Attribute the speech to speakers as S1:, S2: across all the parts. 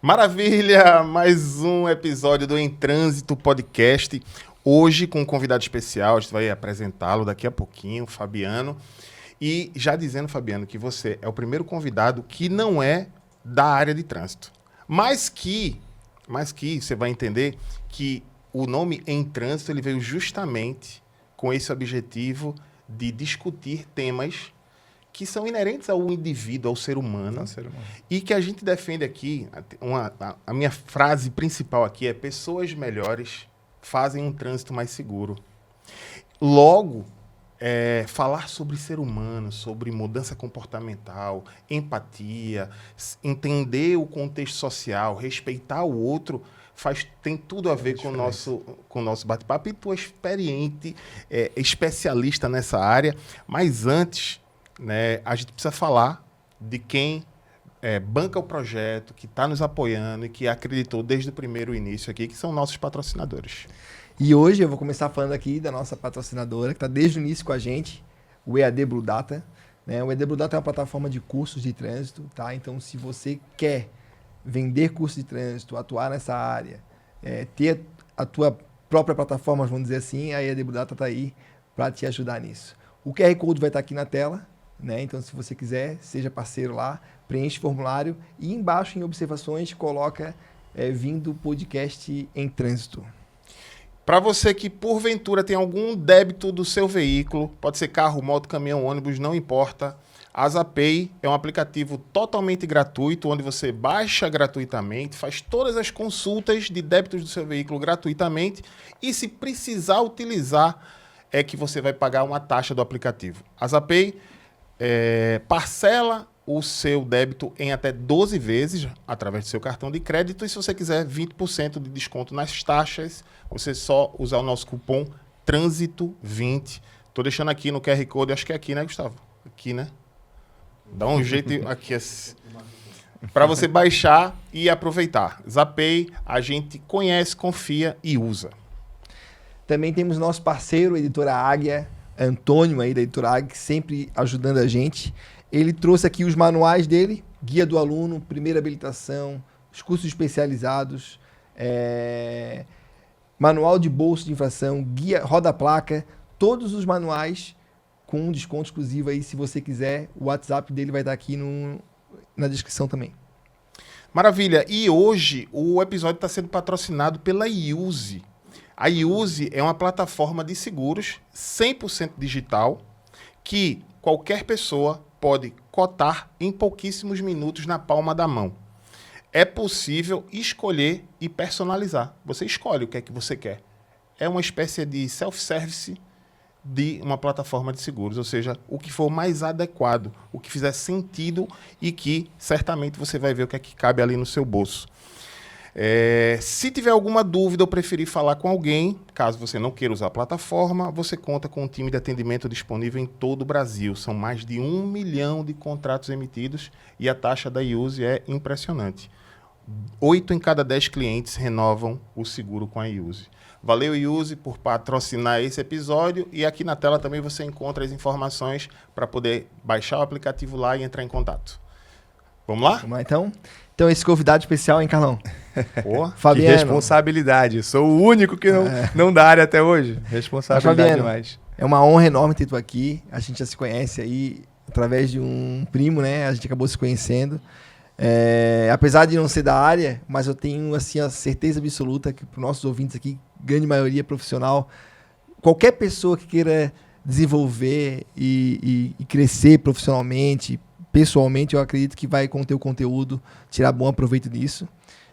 S1: Maravilha! Mais um episódio do Em Trânsito Podcast. Hoje com um convidado especial, a gente vai apresentá-lo daqui a pouquinho, Fabiano. E já dizendo, Fabiano, que você é o primeiro convidado que não é da área de trânsito. Mas que você vai entender que o nome Em Trânsito ele veio justamente com esse objetivo de discutir temas que são inerentes ao indivíduo, ao ser humano, e que a gente defende aqui, a minha frase principal aqui é: pessoas melhores fazem um trânsito mais seguro. Logo, falar sobre ser humano, sobre mudança comportamental, empatia, entender o contexto social, respeitar o outro, tem tudo a ver com o nosso bate-papo. E tu é experiente, especialista nessa área, mas antes, né, a gente precisa falar de quem banca o projeto, que está nos apoiando e que acreditou desde o primeiro início aqui, que são nossos patrocinadores.
S2: E hoje eu vou começar falando aqui da nossa patrocinadora, que está desde o início com a gente, o EAD Blue Data. Né? O EAD Blue Data é uma plataforma de cursos de trânsito, tá? Então, se você quer vender curso de trânsito, atuar nessa área, ter a tua própria plataforma, vamos dizer assim, a EAD Blue Data está aí para te ajudar nisso. O QR Code vai estar aqui na tela. Né? Então, se você quiser, seja parceiro lá, preenche o formulário e embaixo em observações coloca vindo podcast em trânsito.
S1: Para você que porventura tem algum débito do seu veículo, pode ser carro, moto, caminhão, ônibus, não importa. A Zapay é um aplicativo totalmente gratuito, onde você baixa gratuitamente, faz todas as consultas de débitos do seu veículo gratuitamente e se precisar utilizar é que você vai pagar uma taxa do aplicativo. A Zapay parcela o seu débito em até 12 vezes através do seu cartão de crédito, e se você quiser 20% de desconto nas taxas, você só usar o nosso cupom TRânsito20. Estou deixando aqui no QR Code, acho que é aqui, né, Gustavo? Aqui, né? Dá um jeito aqui para você baixar e aproveitar. Zapay, a gente conhece, confia e usa.
S2: Também temos nosso parceiro, Editora Águia, Antônio aí da Editora Águia, sempre ajudando a gente. Ele trouxe aqui os manuais dele, guia do aluno, primeira habilitação, os cursos especializados, manual de bolsa de infração, guia, roda-placa, todos os manuais com um desconto exclusivo aí, se você quiser. O WhatsApp dele vai estar aqui na descrição também.
S1: Maravilha. E hoje o episódio está sendo patrocinado pela Iuse. A Iuse é uma plataforma de seguros 100% digital que qualquer pessoa pode cotar em pouquíssimos minutos na palma da mão. É possível escolher e personalizar. Você escolhe o que é que você quer. É uma espécie de self-service de uma plataforma de seguros, ou seja, o que for mais adequado, o que fizer sentido e que certamente você vai ver o que é que cabe ali no seu bolso. Se tiver alguma dúvida ou preferir falar com alguém, caso você não queira usar a plataforma, você conta com um time de atendimento disponível em todo o Brasil. São mais de 1 milhão de contratos emitidos e a taxa da Iuse é impressionante. 8 em cada 10 clientes renovam o seguro com a Iuse. Valeu, Iuse, por patrocinar esse episódio, e aqui na tela também você encontra as informações para poder baixar o aplicativo lá e entrar em contato. Vamos lá?
S2: Vamos lá, então. Então, esse convidado especial, hein, Carlão?
S3: Pô, Fabiano. Que responsabilidade. Sou o único que não dá área até hoje. Responsabilidade demais.
S2: É uma honra enorme ter tu aqui. A gente já se conhece aí através de um primo, né? A gente acabou se conhecendo. Apesar de não ser da área, mas eu tenho assim, a certeza absoluta que para os nossos ouvintes aqui, grande maioria profissional, qualquer pessoa que queira desenvolver e crescer profissionalmente, pessoalmente, eu acredito que vai com o teu conteúdo tirar bom proveito disso,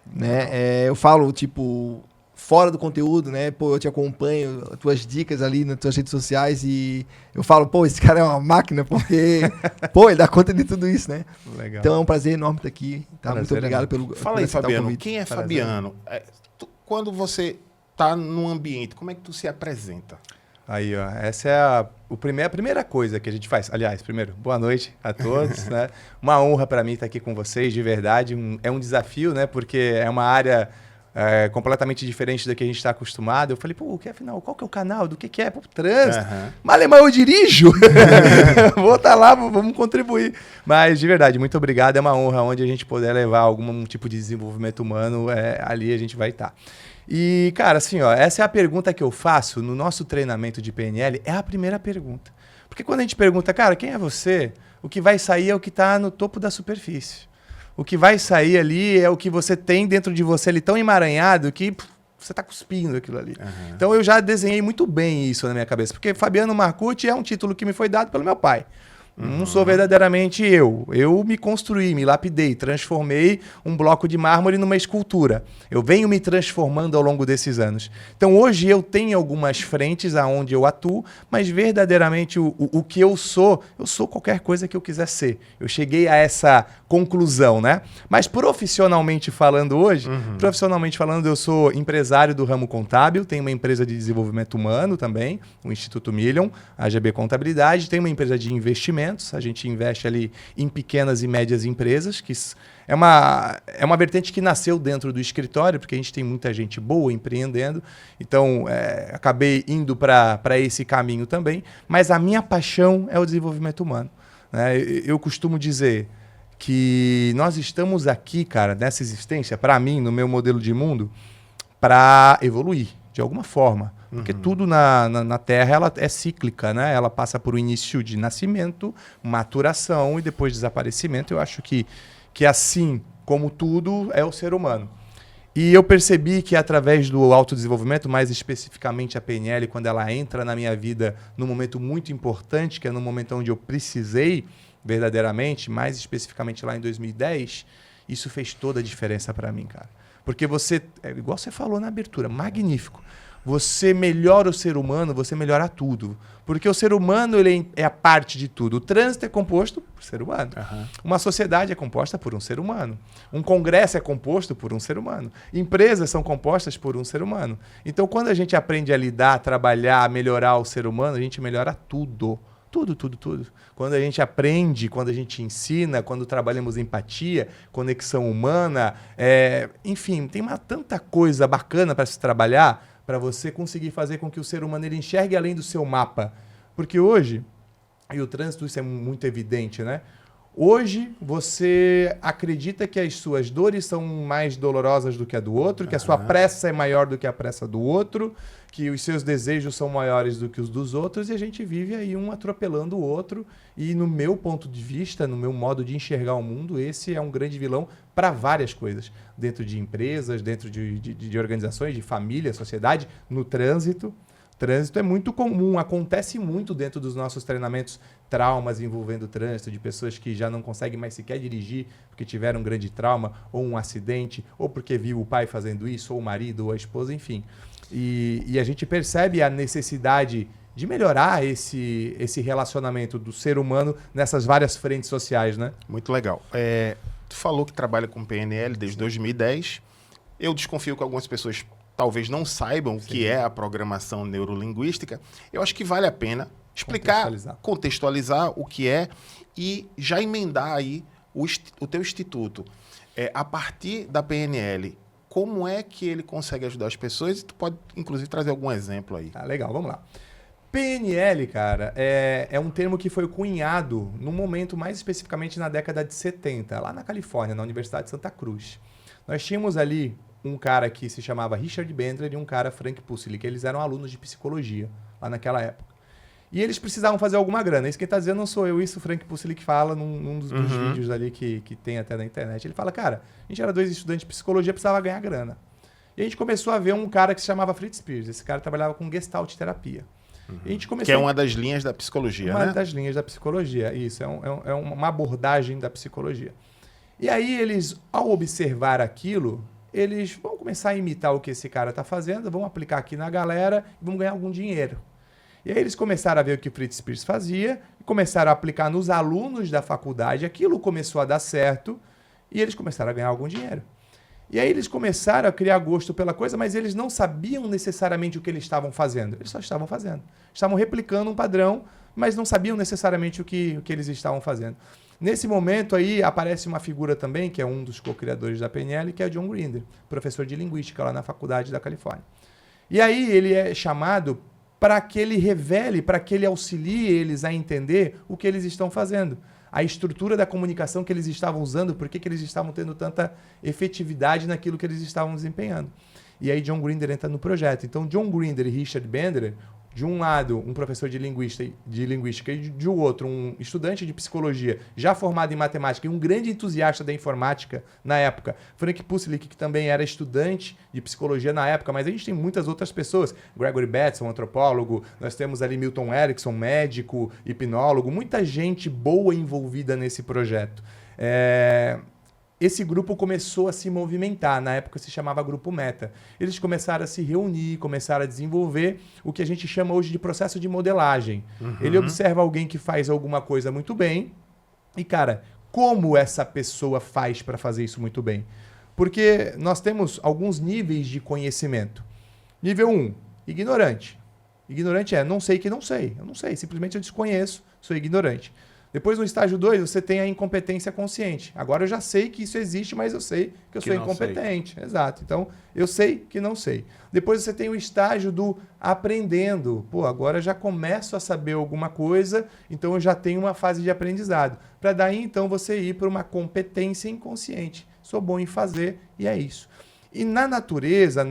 S2: né? Eu falo, tipo, fora do conteúdo, né? Pô, eu te acompanho, as tuas dicas ali nas tuas redes sociais e eu falo, pô, esse cara é uma máquina, porque, pô, ele dá conta de tudo isso, né?
S1: Legal.
S2: Então é um prazer enorme estar aqui, tá? Muito obrigado pelo
S1: Fala aí, Fabiano, quem é Fabiano? Quando você tá num ambiente, como é que tu se apresenta?
S3: Aí, ó, essa é a primeira coisa que a gente faz. Aliás, primeiro, boa noite a todos, né? Uma honra para mim estar aqui com vocês, de verdade. É um desafio, né? Porque é uma área completamente diferente da que a gente está acostumado. Eu falei, pô, afinal, qual que é o canal? Do que é? Pô, trânsito. Mas eu dirijo. Vou estar lá, vamos contribuir. Mas, de verdade, muito obrigado. É uma honra. Onde a gente puder levar algum tipo de desenvolvimento humano, ali a gente vai estar. E, cara, assim, ó, essa é a pergunta que eu faço no nosso treinamento de PNL, é a primeira pergunta. Porque quando a gente pergunta, cara, quem é você? O que vai sair é o que está no topo da superfície. O que vai sair ali é o que você tem dentro de você ali tão emaranhado que você está cuspindo aquilo ali. Então eu já desenhei muito bem isso na minha cabeça, porque Fabiano Marcucci é um título que me foi dado pelo meu pai. Não sou verdadeiramente eu. Eu me construí, me lapidei, transformei um bloco de mármore numa escultura. Eu venho me transformando ao longo desses anos. Então hoje eu tenho algumas frentes aonde eu atuo, mas verdadeiramente o que eu sou qualquer coisa que eu quiser ser. Eu cheguei a essa conclusão, né? Mas profissionalmente falando hoje, eu sou empresário do ramo contábil, tenho uma empresa de desenvolvimento humano também, o Instituto Million, a GB Contabilidade, tenho uma empresa de investimento. A gente investe ali em pequenas e médias empresas, que é uma vertente que nasceu dentro do escritório, porque a gente tem muita gente boa empreendendo, então acabei indo para esse caminho também, mas a minha paixão é o desenvolvimento humano, né? Eu costumo dizer que nós estamos aqui, cara, nessa existência, para mim, no meu modelo de mundo, para evoluir, de alguma forma. Porque tudo na Terra ela é cíclica, né? Ela passa por um início de nascimento, maturação e depois desaparecimento. Eu acho que assim como tudo é o ser humano. E eu percebi que através do autodesenvolvimento, mais especificamente a PNL, quando ela entra na minha vida num momento muito importante, que é no momento onde eu precisei verdadeiramente, mais especificamente lá em 2010, isso fez toda a diferença para mim, cara. Porque igual você falou na abertura, magnífico. Você melhora o ser humano, você melhora tudo. Porque o ser humano ele é a parte de tudo. O trânsito é composto por ser humano. Uma sociedade é composta por um ser humano. Um congresso é composto por um ser humano. Empresas são compostas por um ser humano. Então, quando a gente aprende a lidar, a trabalhar, a melhorar o ser humano, a gente melhora tudo. Tudo. Quando a gente aprende, quando a gente ensina, quando trabalhamos empatia, conexão humana, enfim, tem tanta coisa bacana para se trabalhar, para você conseguir fazer com que o ser humano ele enxergue além do seu mapa. Porque hoje, e o trânsito isso é muito evidente, né? Hoje você acredita que as suas dores são mais dolorosas do que a do outro, que a sua pressa é maior do que a pressa do outro, que os seus desejos são maiores do que os dos outros, e a gente vive aí um atropelando o outro. E no meu ponto de vista, no meu modo de enxergar o mundo, esse é um grande vilão para várias coisas. Dentro de empresas, dentro de organizações, de família, sociedade, no trânsito. Trânsito é muito comum, acontece muito dentro dos nossos treinamentos, traumas envolvendo trânsito, de pessoas que já não conseguem mais sequer dirigir porque tiveram um grande trauma, ou um acidente, ou porque viu o pai fazendo isso, ou o marido, ou a esposa, enfim. E a gente percebe a necessidade de melhorar esse relacionamento do ser humano nessas várias frentes sociais, né?
S1: Muito legal. Tu falou que trabalha com PNL desde 2010. Eu desconfio que algumas pessoas talvez não saibam o que é a programação neurolinguística. Eu acho que vale a pena explicar, contextualizar o que é e já emendar aí o teu instituto. A partir da PNL, como é que ele consegue ajudar as pessoas? E tu pode, inclusive, trazer algum exemplo aí.
S3: Legal, vamos lá. PNL, cara, é um termo que foi cunhado num momento mais especificamente na década de 70, lá na Califórnia, na Universidade de Santa Cruz. Nós tínhamos ali um cara que se chamava Richard Bandler e um cara, Frank Pucili, que eles eram alunos de psicologia lá naquela época. E eles precisavam fazer alguma grana. Isso quem está dizendo não sou eu, isso o Frank Pucili que fala num dos vídeos ali que tem até na internet. Ele fala, cara, a gente era 2 estudantes de psicologia, precisava ganhar grana. E a gente começou a ver um cara que se chamava Fritz Perls. Esse cara trabalhava com Gestalt terapia. E a gente começou
S1: que é uma das linhas da psicologia, né?
S3: Uma das linhas da psicologia, isso. É uma abordagem da psicologia. E aí eles, ao observar aquilo, eles vão começar a imitar o que esse cara está fazendo, vão aplicar aqui na galera e vão ganhar algum dinheiro. E aí eles começaram a ver o que o Fritz Perls fazia, e começaram a aplicar nos alunos da faculdade, aquilo começou a dar certo, e eles começaram a ganhar algum dinheiro. E aí eles começaram a criar gosto pela coisa, mas eles não sabiam necessariamente o que eles estavam fazendo. Eles só estavam fazendo. Estavam replicando um padrão, mas não sabiam necessariamente o que eles estavam fazendo. Nesse momento aí aparece uma figura também, que é um dos co-criadores da PNL, que é o John Grinder, professor de linguística lá na Faculdade da Califórnia. E aí ele é chamado para que ele revele, para que ele auxilie eles a entender o que eles estão fazendo. A estrutura da comunicação que eles estavam usando, por que eles estavam tendo tanta efetividade naquilo que eles estavam desempenhando. E aí John Grinder entra no projeto. Então John Grinder e Richard Bandler, de um lado um professor de linguística e de outro um estudante de psicologia já formado em matemática e um grande entusiasta da informática na época, Frank Puslik, que também era estudante de psicologia na época, mas a gente tem muitas outras pessoas, Gregory Bateson, antropólogo, nós temos ali Milton Erickson, médico, hipnólogo, muita gente boa envolvida nesse projeto. Esse grupo começou a se movimentar, na época se chamava Grupo Meta. Eles começaram a se reunir, começaram a desenvolver o que a gente chama hoje de processo de modelagem. Ele observa alguém que faz alguma coisa muito bem e, cara, como essa pessoa faz para fazer isso muito bem? Porque nós temos alguns níveis de conhecimento. Nível 1, ignorante. Ignorante não sei que não sei. Eu não sei, simplesmente eu desconheço, sou ignorante. Depois, no estágio 2, você tem a incompetência consciente. Agora eu já sei que isso existe, mas eu sei que eu sou incompetente. Exato. Então, eu sei que não sei. Depois você tem o estágio do aprendendo. Pô, agora eu já começo a saber alguma coisa, então eu já tenho uma fase de aprendizado. Para daí, então, você ir para uma competência inconsciente. Sou bom em fazer e é isso. E na natureza,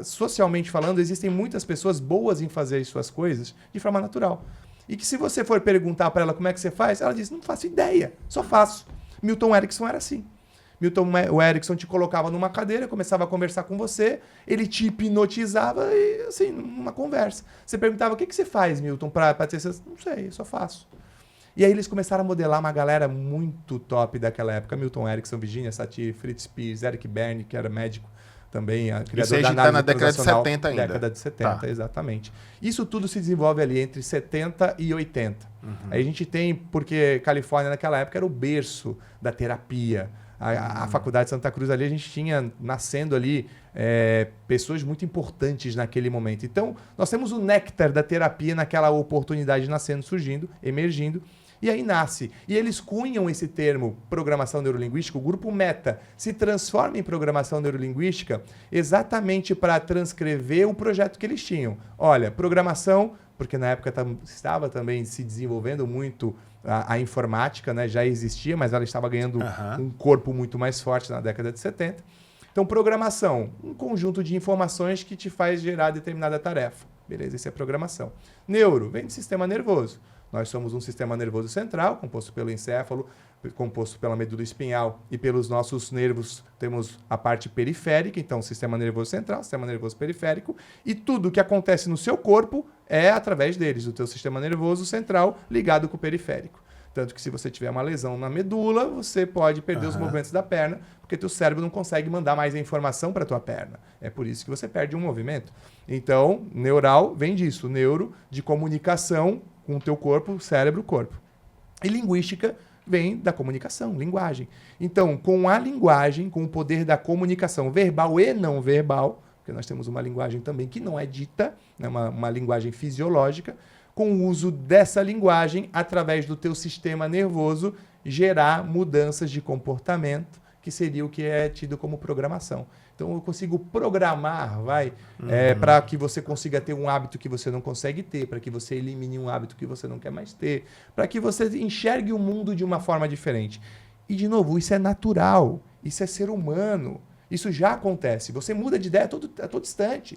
S3: socialmente falando, existem muitas pessoas boas em fazer as suas coisas de forma natural. E que se você for perguntar para ela como é que você faz, ela diz, não faço ideia, só faço. Milton Erickson era assim. O Erickson te colocava numa cadeira, começava a conversar com você, ele te hipnotizava e, assim, numa conversa. Você perguntava, o que você faz, Milton, para ter... Não sei, só faço. E aí eles começaram a modelar uma galera muito top daquela época. Milton Erickson, Virginia Satir, Fritz Perls, Eric Berne, que era médico também, criador da análise
S1: na década de 70 ainda.
S3: Década de 70, exatamente. Isso tudo se desenvolve ali entre 70 e 80. Aí a gente tem, porque Califórnia naquela época era o berço da terapia. A Faculdade de Santa Cruz ali, a gente tinha nascendo ali pessoas muito importantes naquele momento. Então, nós temos o néctar da terapia naquela oportunidade nascendo, surgindo, emergindo. E aí nasce. E eles cunham esse termo programação neurolinguística, o grupo Meta se transforma em programação neurolinguística exatamente para transcrever o projeto que eles tinham. Olha, programação, porque na época estava também se desenvolvendo muito a informática, né? Já existia, mas ela estava ganhando um corpo muito mais forte na década de 70. Então, programação, um conjunto de informações que te faz gerar determinada tarefa. Beleza, isso é programação. Neuro, vem do sistema nervoso. Nós somos um sistema nervoso central, composto pelo encéfalo, composto pela medula espinhal e pelos nossos nervos. Temos a parte periférica, então sistema nervoso central, sistema nervoso periférico, e tudo que acontece no seu corpo é através deles, do teu sistema nervoso central ligado com o periférico. Tanto que se você tiver uma lesão na medula, você pode perder os movimentos da perna, porque teu cérebro não consegue mandar mais a informação para a tua perna. É por isso que você perde um movimento. Então, neural vem disso, neuro de comunicação com o teu corpo, cérebro, corpo. E linguística vem da comunicação, linguagem. Então, com a linguagem, com o poder da comunicação verbal e não verbal, porque nós temos uma linguagem também que não é dita, né, uma linguagem fisiológica, com o uso dessa linguagem, através do teu sistema nervoso, gerar mudanças de comportamento, que seria o que é tido como programação. Então, eu consigo programar, para que você consiga ter um hábito que você não consegue ter, para que você elimine um hábito que você não quer mais ter, para que você enxergue o mundo de uma forma diferente. E, de novo, isso é natural, isso é ser humano. Isso já acontece. Você muda de ideia a todo instante.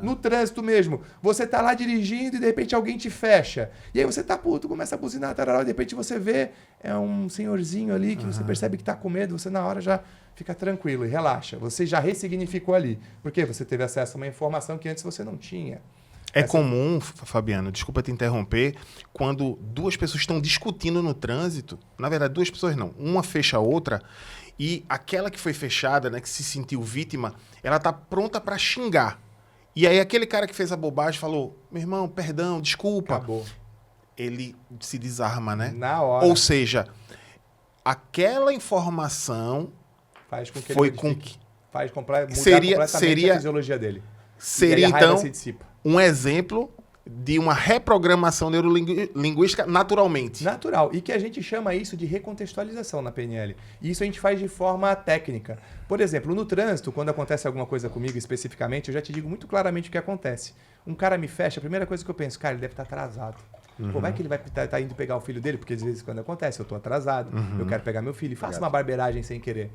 S3: No trânsito mesmo. Você está lá dirigindo e de repente alguém te fecha. E aí você tá puto, começa a buzinar, tarará, e de repente você vê um senhorzinho ali que você percebe que está com medo, você na hora já fica tranquilo e relaxa. Você já ressignificou ali. Porque você teve acesso a uma informação que antes você não tinha.
S1: É comum, Fabiano, desculpa te interromper, quando duas pessoas estão discutindo no trânsito, na verdade duas pessoas não, uma fecha a outra, e aquela que foi fechada, né, que se sentiu vítima, ela tá pronta para xingar. E aí aquele cara que fez a bobagem falou, meu irmão, perdão, desculpa.
S3: Acabou.
S1: Ele se desarma, né?
S3: Na hora.
S1: Ou seja, aquela informação
S3: faz com que
S1: foi
S3: ele
S1: com que
S3: mudar
S1: Seria-
S3: completamente
S1: seria-
S3: a fisiologia dele.
S1: Seria,
S3: e aí a raiva
S1: então,
S3: se dissipa.
S1: um exemplo de uma reprogramação neurolinguística naturalmente.
S3: Natural. E que a gente chama isso de recontextualização na PNL. E isso a gente faz de forma técnica. Por exemplo, no trânsito, quando acontece alguma coisa comigo especificamente, eu já te digo muito claramente o que acontece. Um cara me fecha, a primeira coisa que eu penso, cara, ele deve estar atrasado. Pô, vai que ele vai estar indo pegar o filho dele, porque às vezes quando acontece, eu estou atrasado, eu quero pegar meu filho e faço uma barbeiragem sem querer.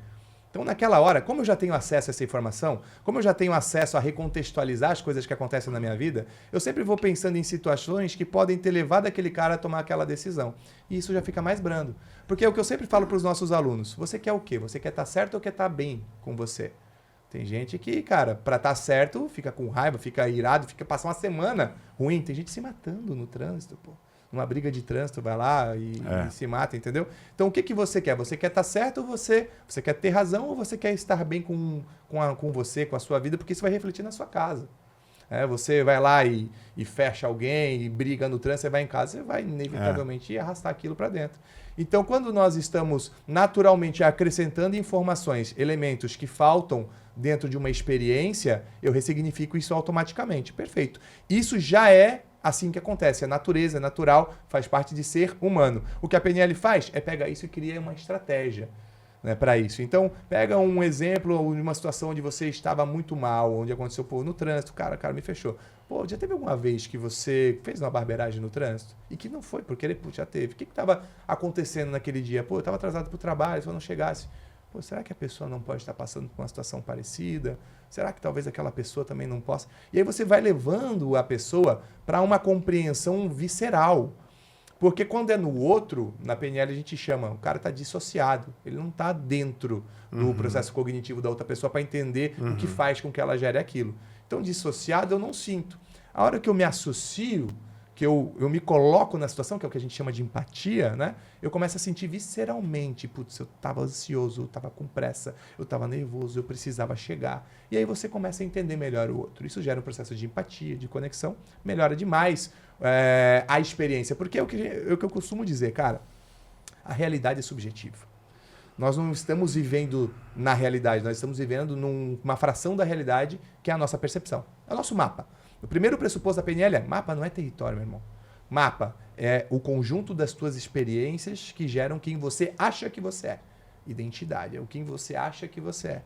S3: Então, naquela hora, como eu já tenho acesso a essa informação, como eu já tenho acesso a recontextualizar as coisas que acontecem na minha vida, eu sempre vou pensando em situações que podem ter levado aquele cara a tomar aquela decisão. E isso já fica mais brando. Porque é o que eu sempre falo para os nossos alunos. Você quer o quê? Você quer estar certo ou quer estar bem com você? Tem gente que, cara, para estar certo, fica com raiva, fica irado, fica passar uma semana ruim. Tem gente se matando no trânsito, pô. Numa briga de trânsito, vai lá e se mata, entendeu? Então, o que você quer? Você quer estar certo ou você quer ter razão ou você quer estar bem com você, com a sua vida? Porque isso vai refletir na sua casa. Você vai lá e fecha alguém e briga no trânsito, você vai em casa, você vai inevitavelmente arrastar aquilo para dentro. Então, quando nós estamos naturalmente acrescentando informações, elementos que faltam dentro de uma experiência, eu ressignifico isso automaticamente. Perfeito. Isso já é assim que acontece. É natureza, é natural, faz parte de ser humano. O que a PNL faz é pegar isso e cria uma estratégia, né, para isso. Então, pega um exemplo de uma situação onde você estava muito mal, onde aconteceu, no trânsito, cara me fechou. Pô, já teve alguma vez que você fez uma barbeiragem no trânsito? E que não foi, porque já teve. O que estava acontecendo naquele dia? Pô, eu estava atrasado para o trabalho, se eu não chegasse... Pô, será que a pessoa não pode estar passando por uma situação parecida? Será que talvez aquela pessoa também não possa? E aí você vai levando a pessoa para uma compreensão visceral. Porque quando é no outro, na PNL a gente chama, o cara está dissociado. Ele não está dentro do processo cognitivo da outra pessoa para entender o que faz com que ela gere aquilo. Então, dissociado eu não sinto. A hora que eu me associo, que eu me coloco na situação, que é o que a gente chama de empatia, né? Eu começo a sentir visceralmente, putz, eu estava ansioso, eu estava com pressa, eu estava nervoso, eu precisava chegar. E aí você começa a entender melhor o outro. Isso gera um processo de empatia, de conexão, melhora demais a experiência. Porque é o que eu costumo dizer, cara, a realidade é subjetiva. Nós não estamos vivendo na realidade, nós estamos vivendo numa fração da realidade que é a nossa percepção. É o nosso mapa. O primeiro pressuposto da PNL é mapa não é território, meu irmão. Mapa é o conjunto das tuas experiências que geram quem você acha que você é. Identidade é o quem você acha que você é.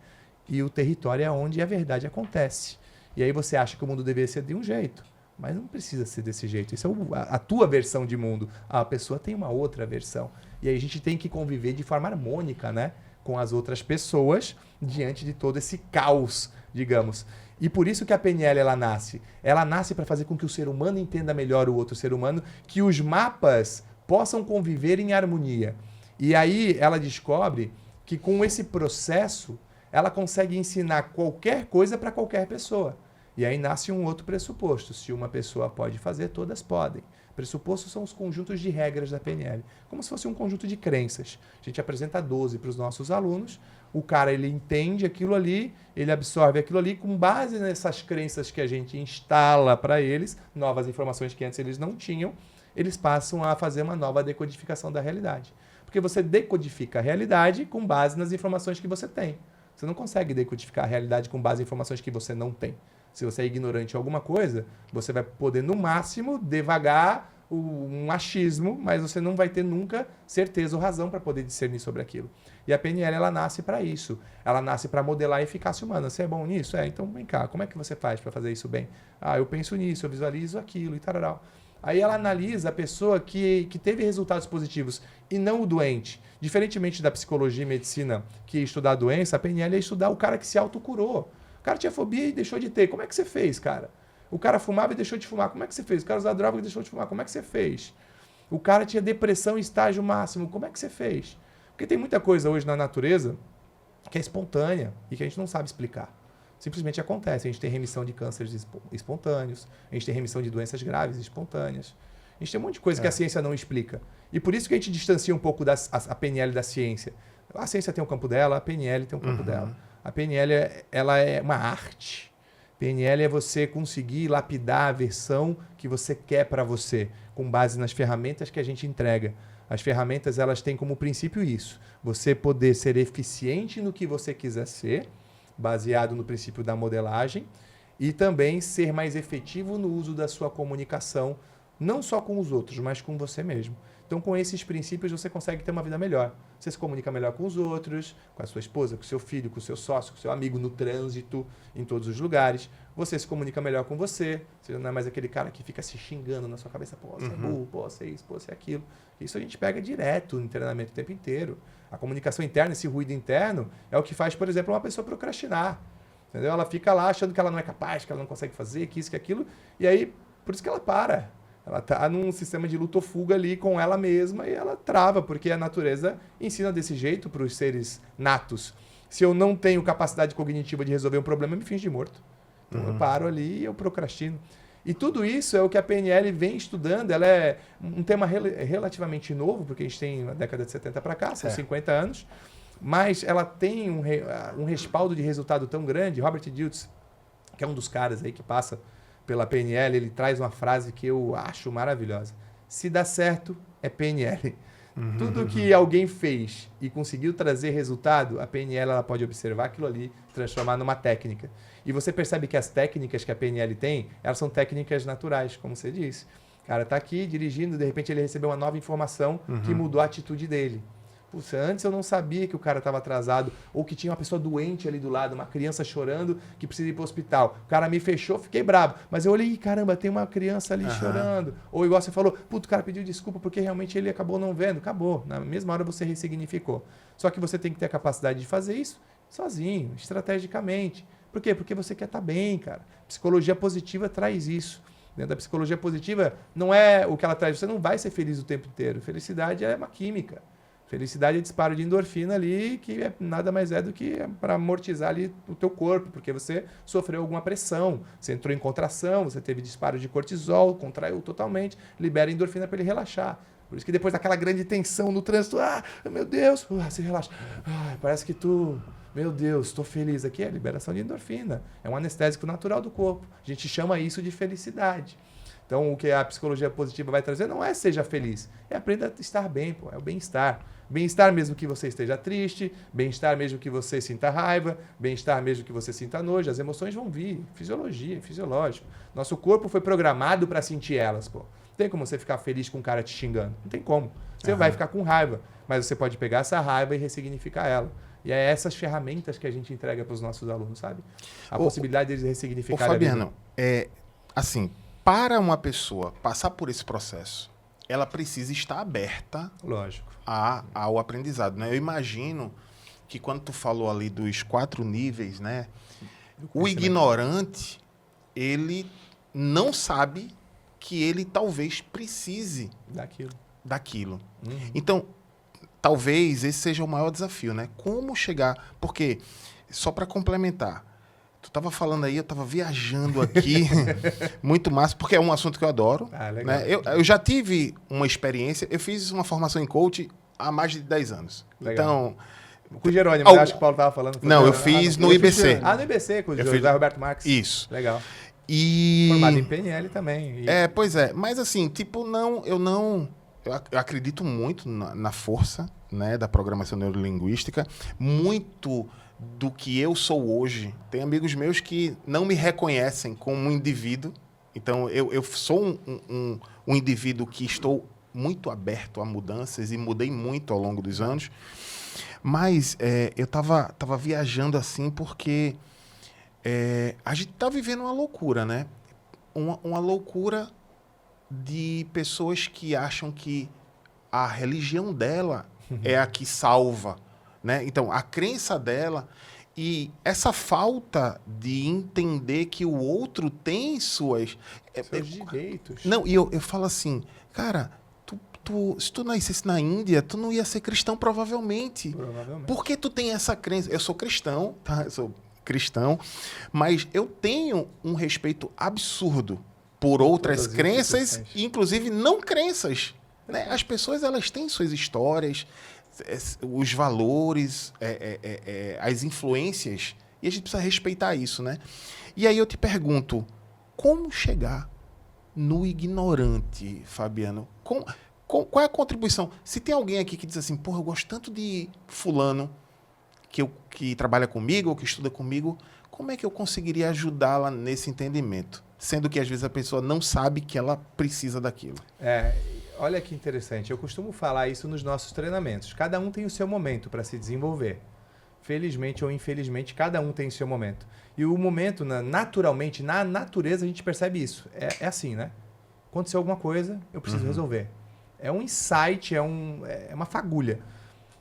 S3: E o território é onde a verdade acontece. E aí você acha que o mundo deveria ser de um jeito, mas não precisa ser desse jeito. Isso é a tua versão de mundo. A pessoa tem uma outra versão. E aí a gente tem que conviver de forma harmônica, né, com as outras pessoas diante de todo esse caos, digamos. E por isso que a PNL ela nasce. Ela nasce para fazer com que o ser humano entenda melhor o outro ser humano, que os mapas possam conviver em harmonia. E aí ela descobre que com esse processo ela consegue ensinar qualquer coisa para qualquer pessoa. E aí nasce um outro pressuposto. Se uma pessoa pode fazer, todas podem. Pressupostos são os conjuntos de regras da PNL, como se fosse um conjunto de crenças. A gente apresenta 12 para os nossos alunos, o cara ele entende aquilo ali, ele absorve aquilo ali, com base nessas crenças que a gente instala para eles, novas informações que antes eles não tinham, eles passam a fazer uma nova decodificação da realidade. Porque você decodifica a realidade com base nas informações que você tem. Você não consegue decodificar a realidade com base em informações que você não tem. Se você é ignorante em alguma coisa, você vai poder, no máximo, devagar um achismo, mas você não vai ter nunca certeza ou razão para poder discernir sobre aquilo. E a PNL, ela nasce para isso. Ela nasce para modelar a eficácia humana. Você é bom nisso? Então vem cá, como é que você faz para fazer isso bem? Eu penso nisso, eu visualizo aquilo e tal. Aí ela analisa a pessoa que teve resultados positivos e não o doente. Diferentemente da psicologia e medicina, que é estudar a doença, a PNL é estudar o cara que se autocurou. O cara tinha fobia e deixou de ter. Como é que você fez, cara? O cara fumava e deixou de fumar. Como é que você fez? O cara usava droga e deixou de fumar. Como é que você fez? O cara tinha depressão em estágio máximo. Como é que você fez? Porque tem muita coisa hoje na natureza que é espontânea e que a gente não sabe explicar. Simplesmente acontece. A gente tem remissão de cânceres espontâneos. A gente tem remissão de doenças graves espontâneas. A gente tem um monte de coisa que a ciência não explica. E por isso que a gente distancia um pouco a PNL da ciência. A ciência tem um campo dela, a PNL tem um campo dela. A PNL ela é uma arte. PNL é você conseguir lapidar a versão que você quer para você, com base nas ferramentas que a gente entrega. As ferramentas elas têm como princípio isso. Você poder ser eficiente no que você quiser ser, baseado no princípio da modelagem, e também ser mais efetivo no uso da sua comunicação, não só com os outros, mas com você mesmo. Então, com esses princípios, você consegue ter uma vida melhor. Você se comunica melhor com os outros, com a sua esposa, com o seu filho, com o seu sócio, com o seu amigo, no trânsito, em todos os lugares. Você se comunica melhor com você. Você não é mais aquele cara que fica se xingando na sua cabeça. Pô, você é burro, pô, você é isso, pô, você é aquilo. Isso a gente pega direto no treinamento o tempo inteiro. A comunicação interna, esse ruído interno, é o que faz, por exemplo, uma pessoa procrastinar. Entendeu? Ela fica lá achando que ela não é capaz, que ela não consegue fazer, que isso, que aquilo. E aí, por isso que ela para. Ela está num sistema de luta ou fuga ali com ela mesma e ela trava, porque a natureza ensina desse jeito para os seres natos. Se eu não tenho capacidade cognitiva de resolver um problema, eu me finjo de morto. Então eu paro ali e eu procrastino. E tudo isso é o que a PNL vem estudando. Ela é um tema relativamente novo, porque a gente tem na década de 70 para cá, são 50 anos. Mas ela tem um respaldo de resultado tão grande. Robert Dilts, que é um dos caras aí que passa pela PNL, ele traz uma frase que eu acho maravilhosa. Se dá certo, é PNL. Tudo que alguém fez e conseguiu trazer resultado, a PNL ela pode observar aquilo ali, transformar numa técnica. E você percebe que as técnicas que a PNL tem, elas são técnicas naturais, como você disse. O cara está aqui dirigindo, de repente ele recebeu uma nova informação que mudou a atitude dele. Puxa, antes eu não sabia que o cara estava atrasado ou que tinha uma pessoa doente ali do lado, uma criança chorando que precisa ir para o hospital. O cara me fechou, fiquei bravo. Mas eu olhei, caramba, tem uma criança ali chorando. Ou igual você falou, puto, o cara pediu desculpa porque realmente ele acabou não vendo. Acabou. Na mesma hora você ressignificou. Só que você tem que ter a capacidade de fazer isso sozinho, estrategicamente. Por quê? Porque você quer estar bem, cara. Psicologia positiva traz isso. Dentro da psicologia positiva, não é o que ela traz. Você não vai ser feliz o tempo inteiro. Felicidade é uma química. Felicidade é disparo de endorfina ali, que nada mais é do que para amortizar ali o teu corpo, porque você sofreu alguma pressão, você entrou em contração, você teve disparo de cortisol, contraiu totalmente, libera endorfina para ele relaxar. Por isso que depois daquela grande tensão no trânsito, meu Deus, você relaxa. Parece que meu Deus, estou feliz aqui. É liberação de endorfina, é um anestésico natural do corpo. A gente chama isso de felicidade. Então, o que a psicologia positiva vai trazer não é seja feliz, é aprenda a estar bem, é o bem-estar. Bem-estar mesmo que você esteja triste, bem-estar mesmo que você sinta raiva, bem-estar mesmo que você sinta nojo, as emoções vão vir, fisiologia, fisiológico. Nosso corpo foi programado para sentir elas, pô. Não tem como você ficar feliz com um cara te xingando, não tem como. Você vai ficar com raiva, mas você pode pegar essa raiva e ressignificar ela. E é essas ferramentas que a gente entrega para os nossos alunos, sabe? A possibilidade deles ressignificar.
S1: Fabiano, assim, para uma pessoa passar por esse processo, ela precisa estar aberta,
S3: lógico,
S1: ao aprendizado, né? Eu imagino que quando tu falou ali dos 4 níveis, né? O ignorante, ele não sabe que ele talvez precise daquilo. Então, talvez esse seja o maior desafio, né? Como chegar... Porque, só para complementar, tu estava falando aí, eu estava viajando aqui, muito massa, porque é um assunto que eu adoro.
S3: Legal.
S1: Né? Eu já tive uma experiência, eu fiz uma formação em coach há mais de 10 anos.
S3: Legal.
S1: Então...
S3: Com o Jerônimo, acho que o Paulo estava falando.
S1: Não, eu fiz no IBC.
S3: No IBC, com o José Roberto Marques.
S1: Isso.
S3: Legal.
S1: E...
S3: Formado em PNL também.
S1: Pois é. Mas assim, tipo, eu acredito muito na força, né, da programação neurolinguística, muito do que eu sou hoje. Tem amigos meus que não me reconhecem como um indivíduo. Então, eu sou um indivíduo que estou muito aberto a mudanças e mudei muito ao longo dos anos. Mas eu tava viajando assim porque a gente tá vivendo uma loucura, né? Uma loucura de pessoas que acham que a religião dela é a que salva, né? Então, a crença dela e essa falta de entender que o outro tem seus
S3: direitos.
S1: Não, e eu falo assim, cara, se tu nascesse na Índia, tu não ia ser cristão provavelmente. Porque tu tem essa crença. Eu sou cristão, tá? Eu sou cristão, mas eu tenho um respeito absurdo por outras crenças, inclusive não crenças. Né? As pessoas, elas têm suas histórias, os valores, as influências, e a gente precisa respeitar isso, né? E aí eu te pergunto, como chegar no ignorante, Fabiano? Qual é a contribuição? Se tem alguém aqui que diz assim, porra, eu gosto tanto de fulano, que trabalha comigo ou que estuda comigo, como é que eu conseguiria ajudá-la nesse entendimento? Sendo que às vezes a pessoa não sabe que ela precisa daquilo.
S3: Olha que interessante. Eu costumo falar isso nos nossos treinamentos. Cada um tem o seu momento para se desenvolver. Felizmente ou infelizmente, cada um tem o seu momento. E o momento, naturalmente, na natureza, a gente percebe isso. É assim, né? Aconteceu alguma coisa, eu preciso resolver. É um insight, é uma fagulha.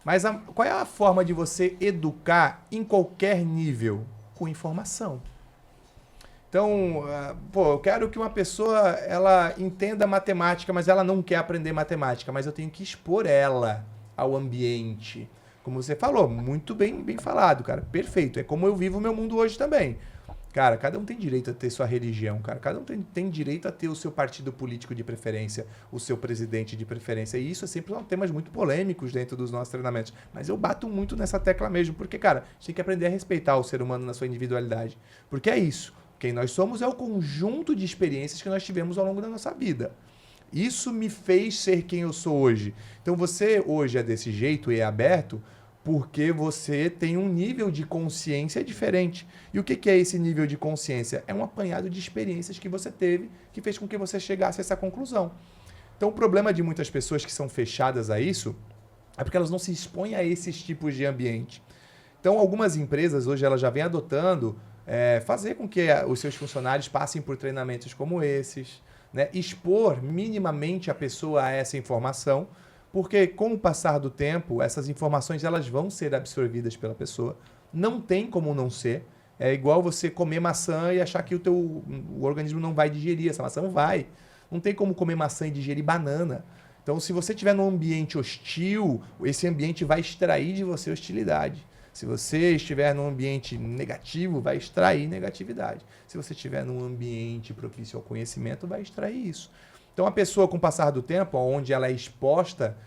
S3: Mas qual é a forma de você educar em qualquer nível? Com informação. Então, eu quero que uma pessoa ela entenda matemática, mas ela não quer aprender matemática, mas eu tenho que expor ela ao ambiente. Como você falou, muito bem falado, cara. Perfeito. É como eu vivo o meu mundo hoje também. Cara, cada um tem direito a ter sua religião, cara. Cada um tem direito a ter o seu partido político de preferência, o seu presidente de preferência. E isso é sempre temas muito polêmicos dentro dos nossos treinamentos. Mas eu bato muito nessa tecla mesmo, porque, cara, a gente tem que aprender a respeitar o ser humano na sua individualidade. Porque é isso. Quem nós somos é o conjunto de experiências que nós tivemos ao longo da nossa vida. Isso me fez ser quem eu sou hoje. Então você hoje é desse jeito e é aberto porque você tem um nível de consciência diferente. E o que é esse nível de consciência? É um apanhado de experiências que você teve que fez com que você chegasse a essa conclusão. Então o problema de muitas pessoas que são fechadas a isso é porque elas não se expõem a esses tipos de ambiente. Então algumas empresas hoje elas já vêm adotando fazer com que os seus funcionários passem por treinamentos como esses, né? Expor minimamente a pessoa a essa informação, porque com o passar do tempo, essas informações elas vão ser absorvidas pela pessoa. Não tem como não ser. É igual você comer maçã e achar que o organismo não vai digerir. Essa maçã não vai. Não tem como comer maçã e digerir banana. Então, se você estiver num ambiente hostil, esse ambiente vai extrair de você hostilidade. Se você estiver num ambiente negativo, vai extrair negatividade. Se você estiver num ambiente propício ao conhecimento, vai extrair isso. Então, a pessoa, com o passar do tempo, onde ela é exposta,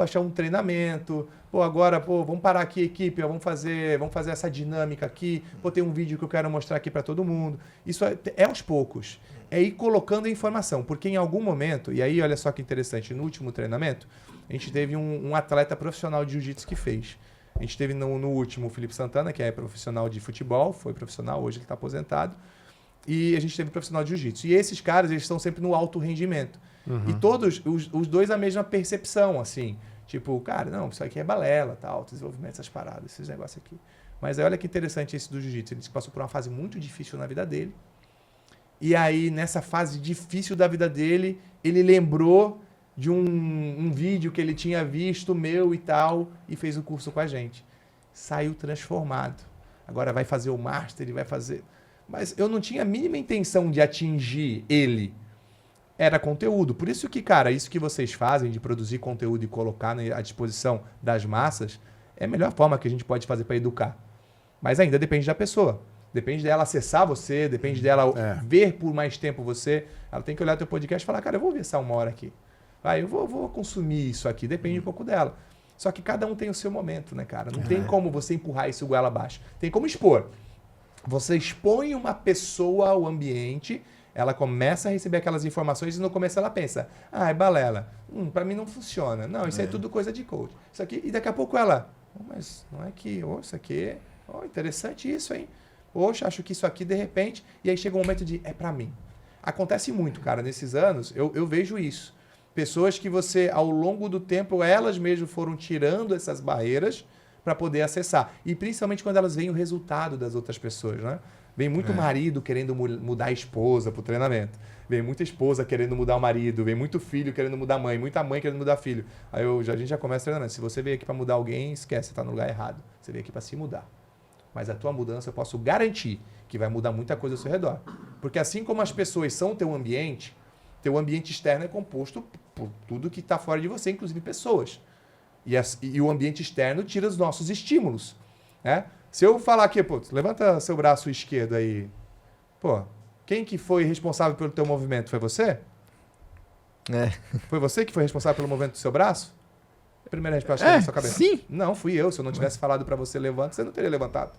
S3: achar um treinamento, agora, vamos parar aqui, equipe, vamos fazer essa dinâmica aqui, tem um vídeo que eu quero mostrar aqui para todo mundo. Isso é aos poucos. É ir colocando a informação, porque em algum momento, e aí olha só que interessante, no último treinamento, a gente teve um atleta profissional de jiu-jitsu que fez. A gente teve no último o Felipe Santana, que é profissional de futebol, foi profissional, hoje ele está aposentado. E a gente teve profissional de jiu-jitsu. E esses caras, eles estão sempre no alto rendimento. E todos, os dois, a mesma percepção, assim. Tipo, cara, não, isso aqui é balela, tal, desenvolvimento dessas paradas, esses negócios aqui. Mas aí olha que interessante esse do jiu-jitsu. Ele passou por uma fase muito difícil na vida dele. E aí, nessa fase difícil da vida dele, ele lembrou de um vídeo que ele tinha visto, meu e tal, e fez o curso com a gente. Saiu transformado. Agora vai fazer o master, ele vai fazer... Mas eu não tinha a mínima intenção de atingir ele. Era conteúdo. Por isso que, cara, isso que vocês fazem de produzir conteúdo e colocar à disposição das massas é a melhor forma que a gente pode fazer para educar. Mas ainda depende da pessoa. Depende dela acessar você, depende dela ver por mais tempo você. Ela tem que olhar o teu podcast e falar, cara, eu vou ver essa 1 hora aqui. Eu vou consumir isso aqui. Depende um pouco dela. Só que cada um tem o seu momento, né, cara? Não tem como você empurrar isso goela abaixo. Tem como expor. Você expõe uma pessoa ao ambiente, ela começa a receber aquelas informações e no começo ela pensa, é balela, para mim não funciona. Não, isso aí é tudo coisa de coach. Isso aqui, e daqui a pouco ela, mas não é que, isso aqui, interessante isso, hein? Poxa, acho que isso aqui de repente, e aí chega um momento de, é para mim. Acontece muito, cara, nesses anos, eu vejo isso. Pessoas que você, ao longo do tempo, elas mesmas foram tirando essas barreiras para poder acessar. E principalmente quando elas veem o resultado das outras pessoas, né? Vem muito marido querendo mudar a esposa pro treinamento. Vem muita esposa querendo mudar o marido. Vem muito filho querendo mudar a mãe. Muita mãe querendo mudar filho. Aí a gente já começa treinamento. Se você veio aqui para mudar alguém, esquece, você tá no lugar errado. Você veio aqui para se mudar. Mas a tua mudança eu posso garantir que vai mudar muita coisa ao seu redor. Porque assim como as pessoas são teu ambiente externo é composto por tudo que está fora de você, inclusive pessoas. E o ambiente externo tira os nossos estímulos. Né? Se eu falar aqui, levanta seu braço esquerdo aí. Quem que foi responsável pelo teu movimento? Foi você? Foi você que foi responsável pelo movimento do seu braço? A primeira resposta na sua cabeça.
S2: Sim.
S3: Não, fui eu. Se eu não tivesse falado para você levanta, você não teria levantado.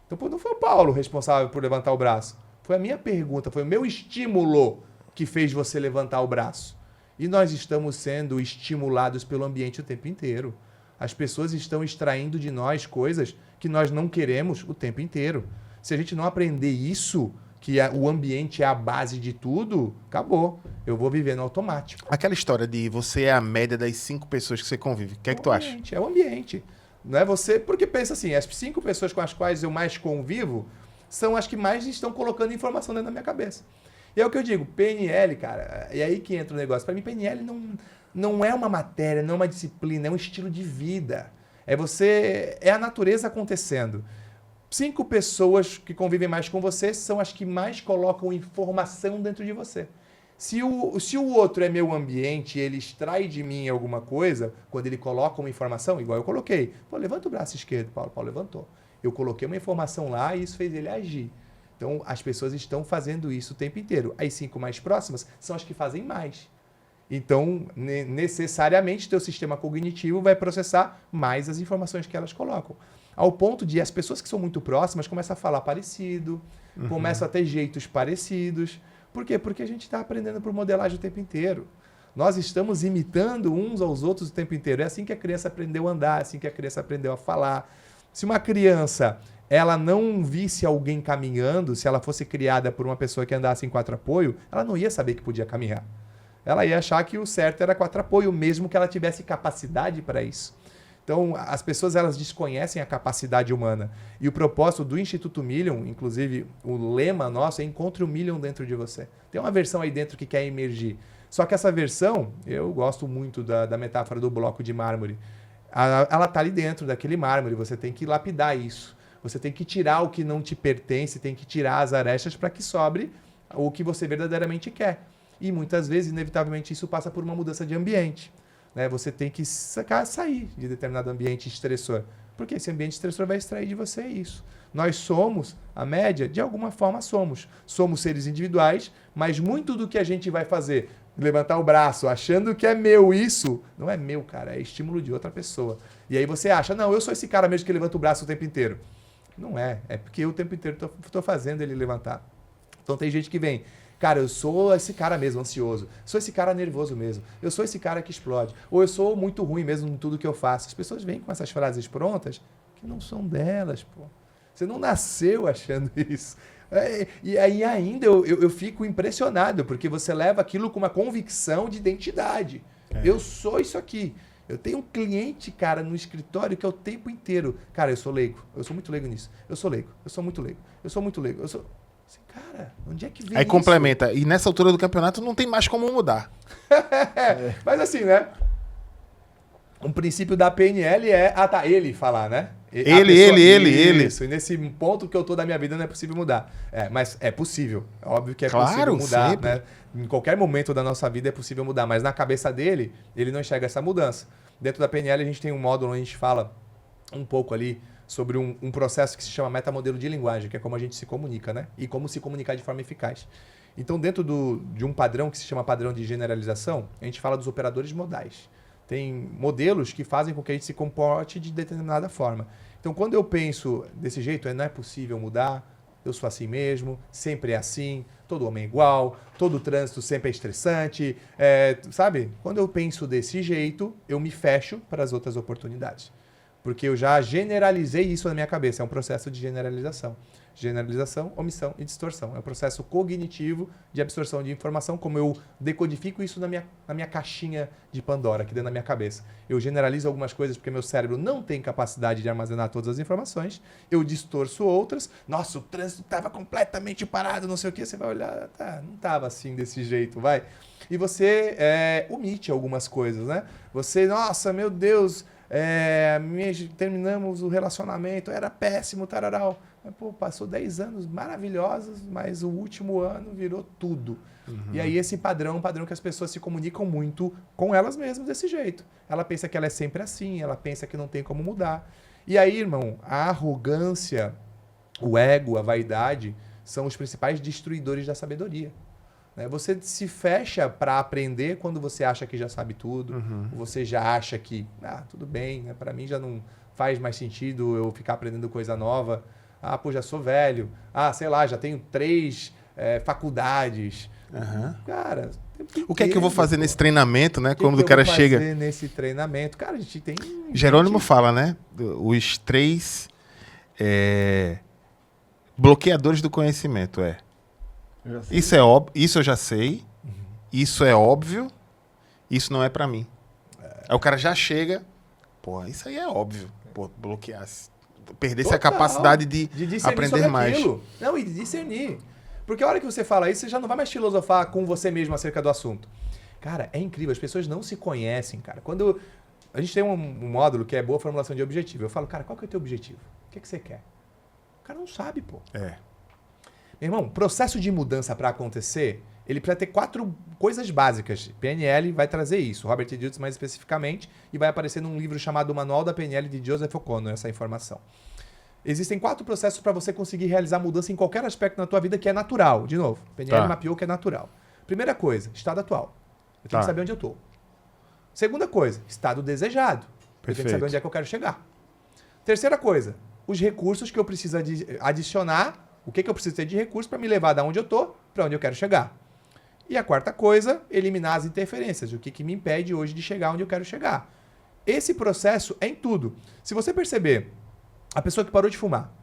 S3: Então, não foi o Paulo responsável por levantar o braço. Foi a minha pergunta, foi o meu estímulo que fez você levantar o braço. E nós estamos sendo estimulados pelo ambiente o tempo inteiro. As pessoas estão extraindo de nós coisas que nós não queremos o tempo inteiro. Se a gente não aprender isso, que o ambiente é a base de tudo, acabou. Eu vou viver no automático.
S1: Aquela história de você é a média das 5 pessoas que você convive. O que é que tu acha?
S3: É o ambiente. Não é você... Porque pensa assim, as 5 pessoas com as quais eu mais convivo são as que mais estão colocando informação dentro da minha cabeça. E é o que eu digo, PNL, cara, e aí que entra o negócio. Para mim, PNL não é uma matéria, não é uma disciplina, é um estilo de vida. É a natureza acontecendo. 5 pessoas que convivem mais com você são as que mais colocam informação dentro de você. Se o outro é meu ambiente, ele extrai de mim alguma coisa, quando ele coloca uma informação, igual eu coloquei. Pô, levanta o braço esquerdo, Paulo. Paulo levantou. Eu coloquei uma informação lá e isso fez ele agir. Então, as pessoas estão fazendo isso o tempo inteiro. As 5 mais próximas são as que fazem mais. Então, necessariamente, teu sistema cognitivo vai processar mais as informações que elas colocam. Ao ponto de as pessoas que são muito próximas começam a falar parecido, começam a ter jeitos parecidos. Por quê? Porque a gente está aprendendo por modelagem o tempo inteiro. Nós estamos imitando uns aos outros o tempo inteiro. É assim que a criança aprendeu a andar, é assim que a criança aprendeu a falar. Se uma criança ela não visse alguém caminhando, se ela fosse criada por uma pessoa que andasse em 4 apoio, ela não ia saber que podia caminhar. Ela ia achar que o certo era 4 apoio, mesmo que ela tivesse capacidade para isso. Então, as pessoas elas desconhecem a capacidade humana. E o propósito do Instituto Million, inclusive o lema nosso, é encontre o Million dentro de você. Tem uma versão aí dentro que quer emergir. Só que essa versão, eu gosto muito da metáfora do bloco de mármore. Ela está ali dentro daquele mármore, você tem que lapidar isso. Você tem que tirar o que não te pertence, tem que tirar as arestas para que sobre o que você verdadeiramente quer. E muitas vezes, inevitavelmente, isso passa por uma mudança de ambiente. Né? Você tem que sair de determinado ambiente estressor. Porque esse ambiente estressor vai extrair de você isso. Nós somos, a média, de alguma forma somos. Somos seres individuais, mas muito do que a gente vai fazer, levantar o braço achando que é meu isso, não é meu, cara, é estímulo de outra pessoa. E aí você acha, não, eu sou esse cara mesmo que levanta o braço o tempo inteiro. Não é porque eu o tempo inteiro estou fazendo ele levantar. Então tem gente que vem... Cara, eu sou esse cara mesmo, ansioso. Sou esse cara nervoso mesmo. Eu sou esse cara que explode. Ou eu sou muito ruim mesmo em tudo que eu faço. As pessoas vêm com essas frases prontas que não são delas, pô. Você não nasceu achando isso. E aí ainda eu fico impressionado, porque você leva aquilo com uma convicção de identidade. Eu sou isso aqui. Eu tenho um cliente, cara, no escritório que é o tempo inteiro. Cara, eu sou leigo. Eu sou muito leigo nisso. Eu sou leigo. Eu sou muito leigo. Eu sou muito leigo. Eu sou... Assim, cara, onde é que vem isso?
S1: Aí complementa. E nessa altura do campeonato não tem mais como mudar.
S3: Mas assim, né? Um princípio da PNL é... Ah, tá. Ele falar, né?
S1: Ele.
S3: Isso. E nesse ponto que eu tô da minha vida não é possível mudar. Mas é possível. É óbvio que é
S1: Claro,
S3: possível mudar,
S1: sempre.
S3: né? Em qualquer momento da nossa vida é possível mudar. Mas na cabeça dele, ele não enxerga essa mudança. Dentro da PNL a gente tem um módulo onde a gente fala um pouco ali sobre um processo que se chama metamodelo de linguagem, que é como a gente se comunica, né? E como se comunicar de forma eficaz. Então, dentro de um padrão que se chama padrão de generalização, a gente fala dos operadores modais. Tem modelos que fazem com que a gente se comporte de determinada forma. Então, quando eu penso desse jeito, não é possível mudar, eu sou assim mesmo, sempre é assim, todo homem é igual, todo trânsito sempre é estressante, sabe? Quando eu penso desse jeito, eu me fecho para as outras oportunidades. Porque eu já generalizei isso na minha cabeça. É um processo de generalização. Generalização, omissão e distorção. É um processo cognitivo de absorção de informação, como eu decodifico isso na minha caixinha de Pandora, aqui dentro da minha cabeça. Eu generalizo algumas coisas porque meu cérebro não tem capacidade de armazenar todas as informações. Eu distorço outras. Nossa, o trânsito estava completamente parado, não sei o quê. Você vai olhar, tá, não estava assim desse jeito, vai. E você omite algumas coisas, né? Você, nossa, meu Deus... terminamos o relacionamento, era péssimo, tararau. Mas, pô, passou 10 anos maravilhosos, mas o último ano virou tudo. E aí esse padrão é um padrão que as pessoas se comunicam muito com elas mesmas desse jeito. Ela pensa que ela é sempre assim, ela pensa que não tem como mudar. E aí, irmão, a arrogância, o ego, a vaidade são os principais destruidores da sabedoria. Você se fecha para aprender quando você acha que já sabe tudo. Você já acha que, tudo bem, né? Para mim já não faz mais sentido eu ficar aprendendo coisa nova. Pô, já sou velho. Sei lá, já tenho 3 faculdades. Cara,
S1: O que é que eu vou fazer nesse treinamento, né?
S3: O que
S1: Quando
S3: que
S1: o cara
S3: eu vou
S1: chega...
S3: fazer nesse treinamento? Cara, a gente tem...
S1: Jerônimo fala, né? Os 3 bloqueadores do conhecimento, Isso é óbvio, isso eu já sei, isso é óbvio, isso não é pra mim. Aí o cara já chega, pô, isso aí é óbvio, pô, bloquear, perder a capacidade de aprender mais.
S3: Aquilo. Não, e de discernir. Porque a hora que você fala isso, você já não vai mais filosofar com você mesmo acerca do assunto. Cara, é incrível, as pessoas não se conhecem, cara. Quando a gente tem um módulo que é boa formulação de objetivo, eu falo, cara, qual que é o teu objetivo? O que é que você quer? O cara não sabe, pô. Meu irmão, processo de mudança para acontecer, ele precisa ter 4 coisas básicas. PNL vai trazer isso, Robert Dilts mais especificamente, e vai aparecer num livro chamado Manual da PNL de Joseph O'Connor, essa informação. Existem 4 processos para você conseguir realizar mudança em qualquer aspecto na tua vida que é natural. De novo, PNL mapeou que é natural. Primeira coisa, estado atual. Eu tenho que saber onde eu estou. Segunda coisa, estado desejado. Eu tenho que saber onde é que eu quero chegar. Terceira coisa, os recursos que eu preciso adicionar, o que eu preciso ter de recursos para me levar da onde eu estou para onde eu quero chegar. E a quarta coisa, eliminar as interferências, o que me impede hoje de chegar onde eu quero chegar. Esse processo é em tudo. Se você perceber, a pessoa que parou de fumar,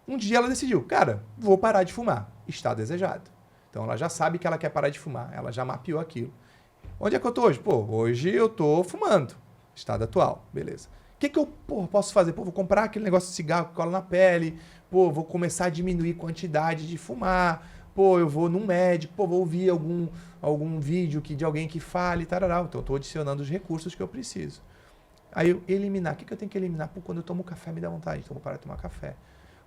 S3: um dia ela decidiu, cara, vou parar de fumar. Está desejado. Então ela já sabe que ela quer parar de fumar, ela já mapeou aquilo. Onde é que eu tô hoje? Pô, hoje eu tô fumando. Estado atual, beleza. O que eu posso fazer? Pô, vou comprar aquele negócio de cigarro que cola na pele. Pô, vou começar a diminuir a quantidade de fumar. Pô, eu vou num médico. Pô, vou ouvir algum vídeo de alguém que fale, tarará. Então eu tô adicionando os recursos que eu preciso. Aí eu eliminar. O que eu tenho que eliminar? Pô, quando eu tomo café me dá vontade, então eu vou parar de tomar café.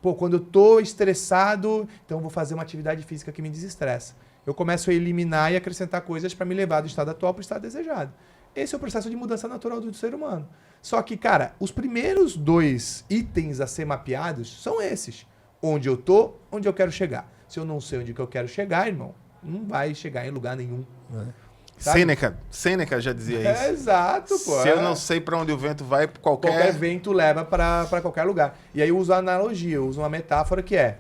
S3: Pô, quando eu tô estressado, então eu vou fazer uma atividade física que me desestressa. Eu começo a eliminar e acrescentar coisas para me levar do estado atual para o estado desejado. Esse é o processo de mudança natural do ser humano. Só que, cara, os primeiros 2 itens a ser mapeados são esses. Onde eu tô, onde eu quero chegar. Se eu não sei onde que eu quero chegar, irmão, não vai chegar em lugar nenhum.
S1: Sêneca já dizia isso.
S3: Exato, pô.
S1: Se eu não sei para onde o vento vai,
S3: qualquer vento leva para qualquer lugar. E aí eu uso a analogia, eu uso uma metáfora que é: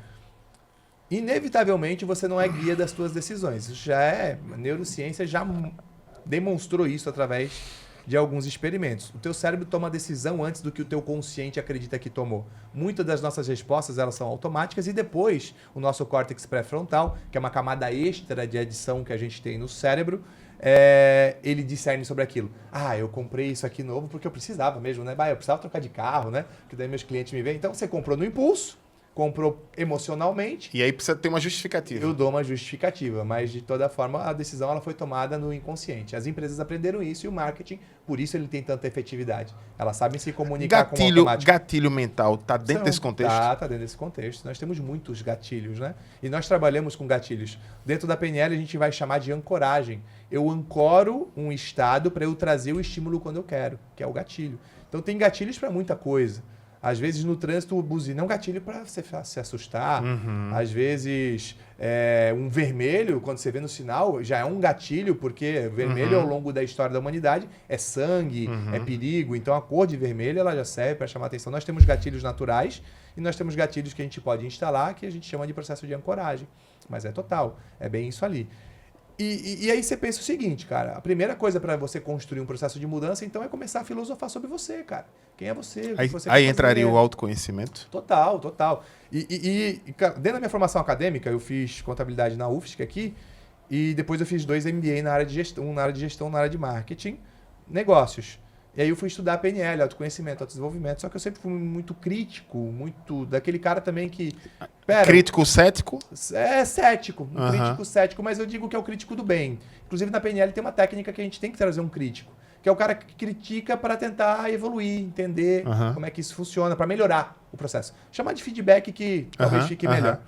S3: inevitavelmente você não é guia das suas decisões. Isso já a neurociência já demonstrou isso através de alguns experimentos. O teu cérebro toma decisão antes do que o teu consciente acredita que tomou. Muitas das nossas respostas elas são automáticas e depois o nosso córtex pré-frontal, que é uma camada extra de adição que a gente tem no cérebro, ele discerne sobre aquilo. Eu comprei isso aqui novo porque eu precisava mesmo, né? Eu precisava trocar de carro, né? Porque daí meus clientes me veem. Então você comprou no impulso, comprou emocionalmente.
S1: E aí precisa ter uma justificativa.
S3: Eu dou uma justificativa, mas de toda forma a decisão ela foi tomada no inconsciente. As empresas aprenderam isso e o marketing, por isso ele tem tanta efetividade. Elas sabem se comunicar com o automático.
S1: Gatilho mental está dentro desse contexto?
S3: Tá dentro desse contexto. Nós temos muitos gatilhos, né? E nós trabalhamos com gatilhos. Dentro da PNL a gente vai chamar de ancoragem. Eu ancoro um estado para eu trazer o estímulo quando eu quero, que é o gatilho. Então tem gatilhos para muita coisa. Às vezes no trânsito o buzina é um gatilho para você se assustar. Às vezes um vermelho, quando você vê no sinal, já é um gatilho, porque vermelho ao longo da história da humanidade é sangue, é perigo. Então a cor de vermelho ela já serve para chamar atenção. Nós temos gatilhos naturais e nós temos gatilhos que a gente pode instalar, que a gente chama de processo de ancoragem. Mas é total, é bem isso ali. E aí você pensa o seguinte, cara, a primeira coisa para você construir um processo de mudança, então, é começar a filosofar sobre você, cara. Quem é você?
S1: Aí entraria o autoconhecimento?
S3: Total. E dentro da minha formação acadêmica, eu fiz contabilidade na UFSC aqui, e depois eu fiz 2 MBA na área de gestão, um na área de gestão, na área de marketing, negócios. E aí eu fui estudar PNL, autoconhecimento, autodesenvolvimento, só que eu sempre fui muito crítico, muito daquele cara também que...
S1: Crítico cético?
S3: Cético. Um crítico cético, mas eu digo que é o crítico do bem. Inclusive na PNL tem uma técnica que a gente tem que trazer um crítico, que é o cara que critica para tentar evoluir, entender como é que isso funciona, para melhorar o processo. Chamar de feedback que talvez fique melhor.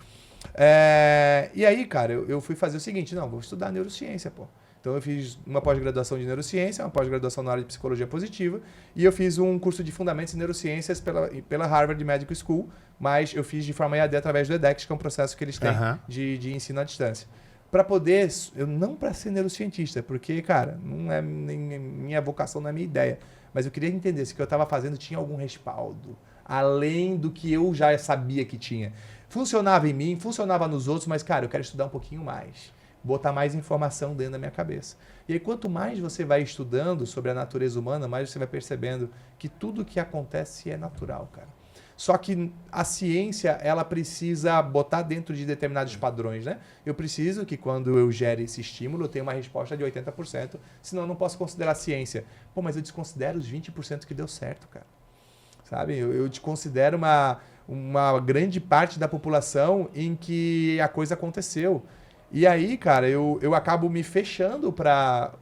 S3: E aí, cara, eu fui fazer o seguinte, vou estudar neurociência, pô. Então eu fiz uma pós-graduação de neurociência, uma pós-graduação na área de psicologia positiva e eu fiz um curso de fundamentos em neurociências pela Harvard Medical School, mas eu fiz de forma EAD através do edX, que é um processo que eles têm de ensino à distância. Para poder, não para ser neurocientista, porque, cara, não é minha vocação, não é minha ideia, mas eu queria entender se o que eu estava fazendo tinha algum respaldo, além do que eu já sabia que tinha. Funcionava em mim, funcionava nos outros, mas, cara, eu quero estudar um pouquinho mais. botar mais informação dentro da minha cabeça. E aí, quanto mais você vai estudando sobre a natureza humana, mais você vai percebendo que tudo que acontece é natural, cara. Só que a ciência, ela precisa botar dentro de determinados padrões, né? Eu preciso que quando eu gere esse estímulo, eu tenha uma resposta de 80%, senão eu não posso considerar ciência. Pô, mas eu desconsidero os 20% que deu certo, cara. Sabe? Eu desconsidero uma grande parte da população em que a coisa aconteceu. E aí, cara, eu acabo me fechando para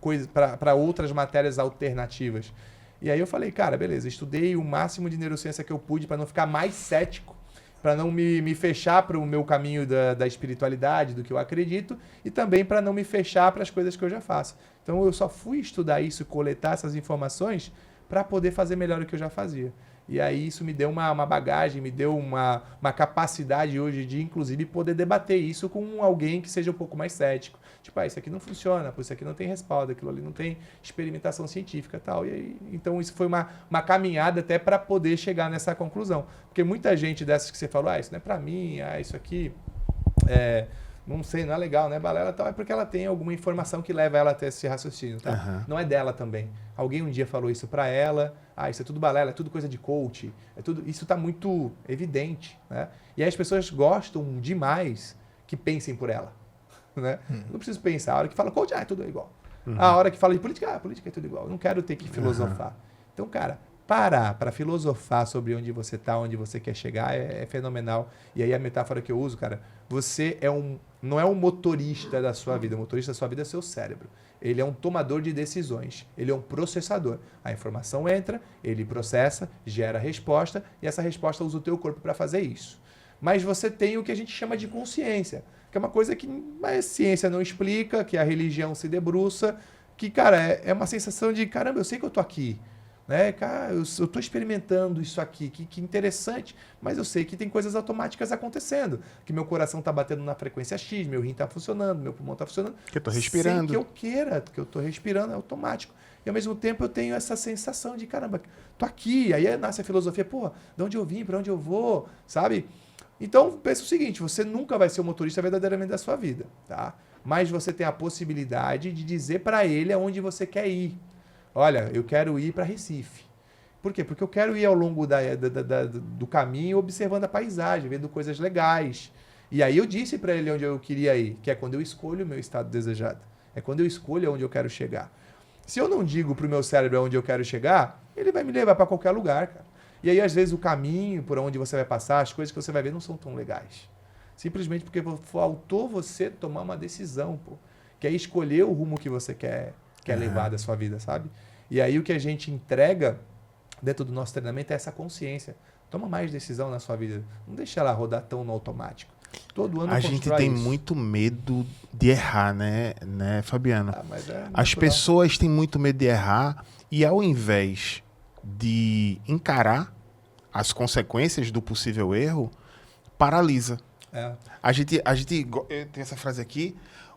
S3: outras matérias alternativas. E aí eu falei, cara, beleza, estudei o máximo de neurociência que eu pude para não ficar mais cético, para não me fechar para o meu caminho da espiritualidade, do que eu acredito, e também para não me fechar para as coisas que eu já faço. Então eu só fui estudar isso, coletar essas informações para poder fazer melhor o que eu já fazia. E aí isso me deu uma bagagem, me deu uma capacidade hoje de, inclusive, poder debater isso com alguém que seja um pouco mais cético. Tipo, isso aqui não funciona, isso aqui não tem respaldo, aquilo ali não tem experimentação científica e tal. E aí, então isso foi uma caminhada até para poder chegar nessa conclusão. Porque muita gente dessas que você falou, isso não é para mim, isso aqui não sei, não é legal, né, balela tal, é porque ela tem alguma informação que leva ela até esse raciocínio, tá?
S1: Uhum.
S3: Não é dela também. Alguém um dia falou isso para ela, isso é tudo balela, é tudo coisa de coach, isso tá muito evidente, né? E aí as pessoas gostam demais que pensem por ela, né? Não preciso pensar, a hora que fala coach, é tudo igual. A hora que fala de política, política é tudo igual. Eu não quero ter que filosofar. Então, cara, parar para filosofar sobre onde você está, onde você quer chegar, é fenomenal. E aí a metáfora que eu uso, cara, você não é um motorista da sua vida. O motorista da sua vida é seu cérebro. Ele é um tomador de decisões. Ele é um processador. A informação entra, ele processa, gera resposta, e essa resposta usa o teu corpo para fazer isso. Mas você tem o que a gente chama de consciência, que é uma coisa que a ciência não explica, que a religião se debruça, que, cara, é uma sensação de, caramba, eu sei que eu tô aqui. Né? Cara, eu estou experimentando isso aqui, que interessante, mas eu sei que tem coisas automáticas acontecendo, que meu coração está batendo na frequência X, meu rim está funcionando, meu pulmão está funcionando.
S1: Que eu estou respirando.
S3: Sem que eu queira, que eu estou respirando, é automático. E ao mesmo tempo eu tenho essa sensação de, caramba, tô aqui, aí nasce a filosofia, pô, de onde eu vim, para onde eu vou, sabe? Então, pensa o seguinte, você nunca vai ser o motorista verdadeiramente da sua vida, tá? Mas você tem a possibilidade de dizer para ele aonde você quer ir. Olha, eu quero ir para Recife. Por quê? Porque eu quero ir ao longo do caminho observando a paisagem, vendo coisas legais. E aí eu disse para ele onde eu queria ir, que é quando eu escolho o meu estado desejado. É quando eu escolho onde eu quero chegar. Se eu não digo para o meu cérebro onde eu quero chegar, ele vai me levar para qualquer lugar, cara. E aí, às vezes, o caminho por onde você vai passar, as coisas que você vai ver não são tão legais. Simplesmente porque faltou você tomar uma decisão, pô. Que é escolher o rumo que você quer levar da sua vida, sabe? E aí o que a gente entrega dentro do nosso treinamento é essa consciência. Toma mais decisão na sua vida. Não deixa ela rodar tão no automático. Todo ano
S1: a gente tem muito medo de errar, né Fabiano? As pessoas têm muito medo de errar e ao invés de encarar as consequências do possível erro, paralisa. A gente tem essa frase aqui,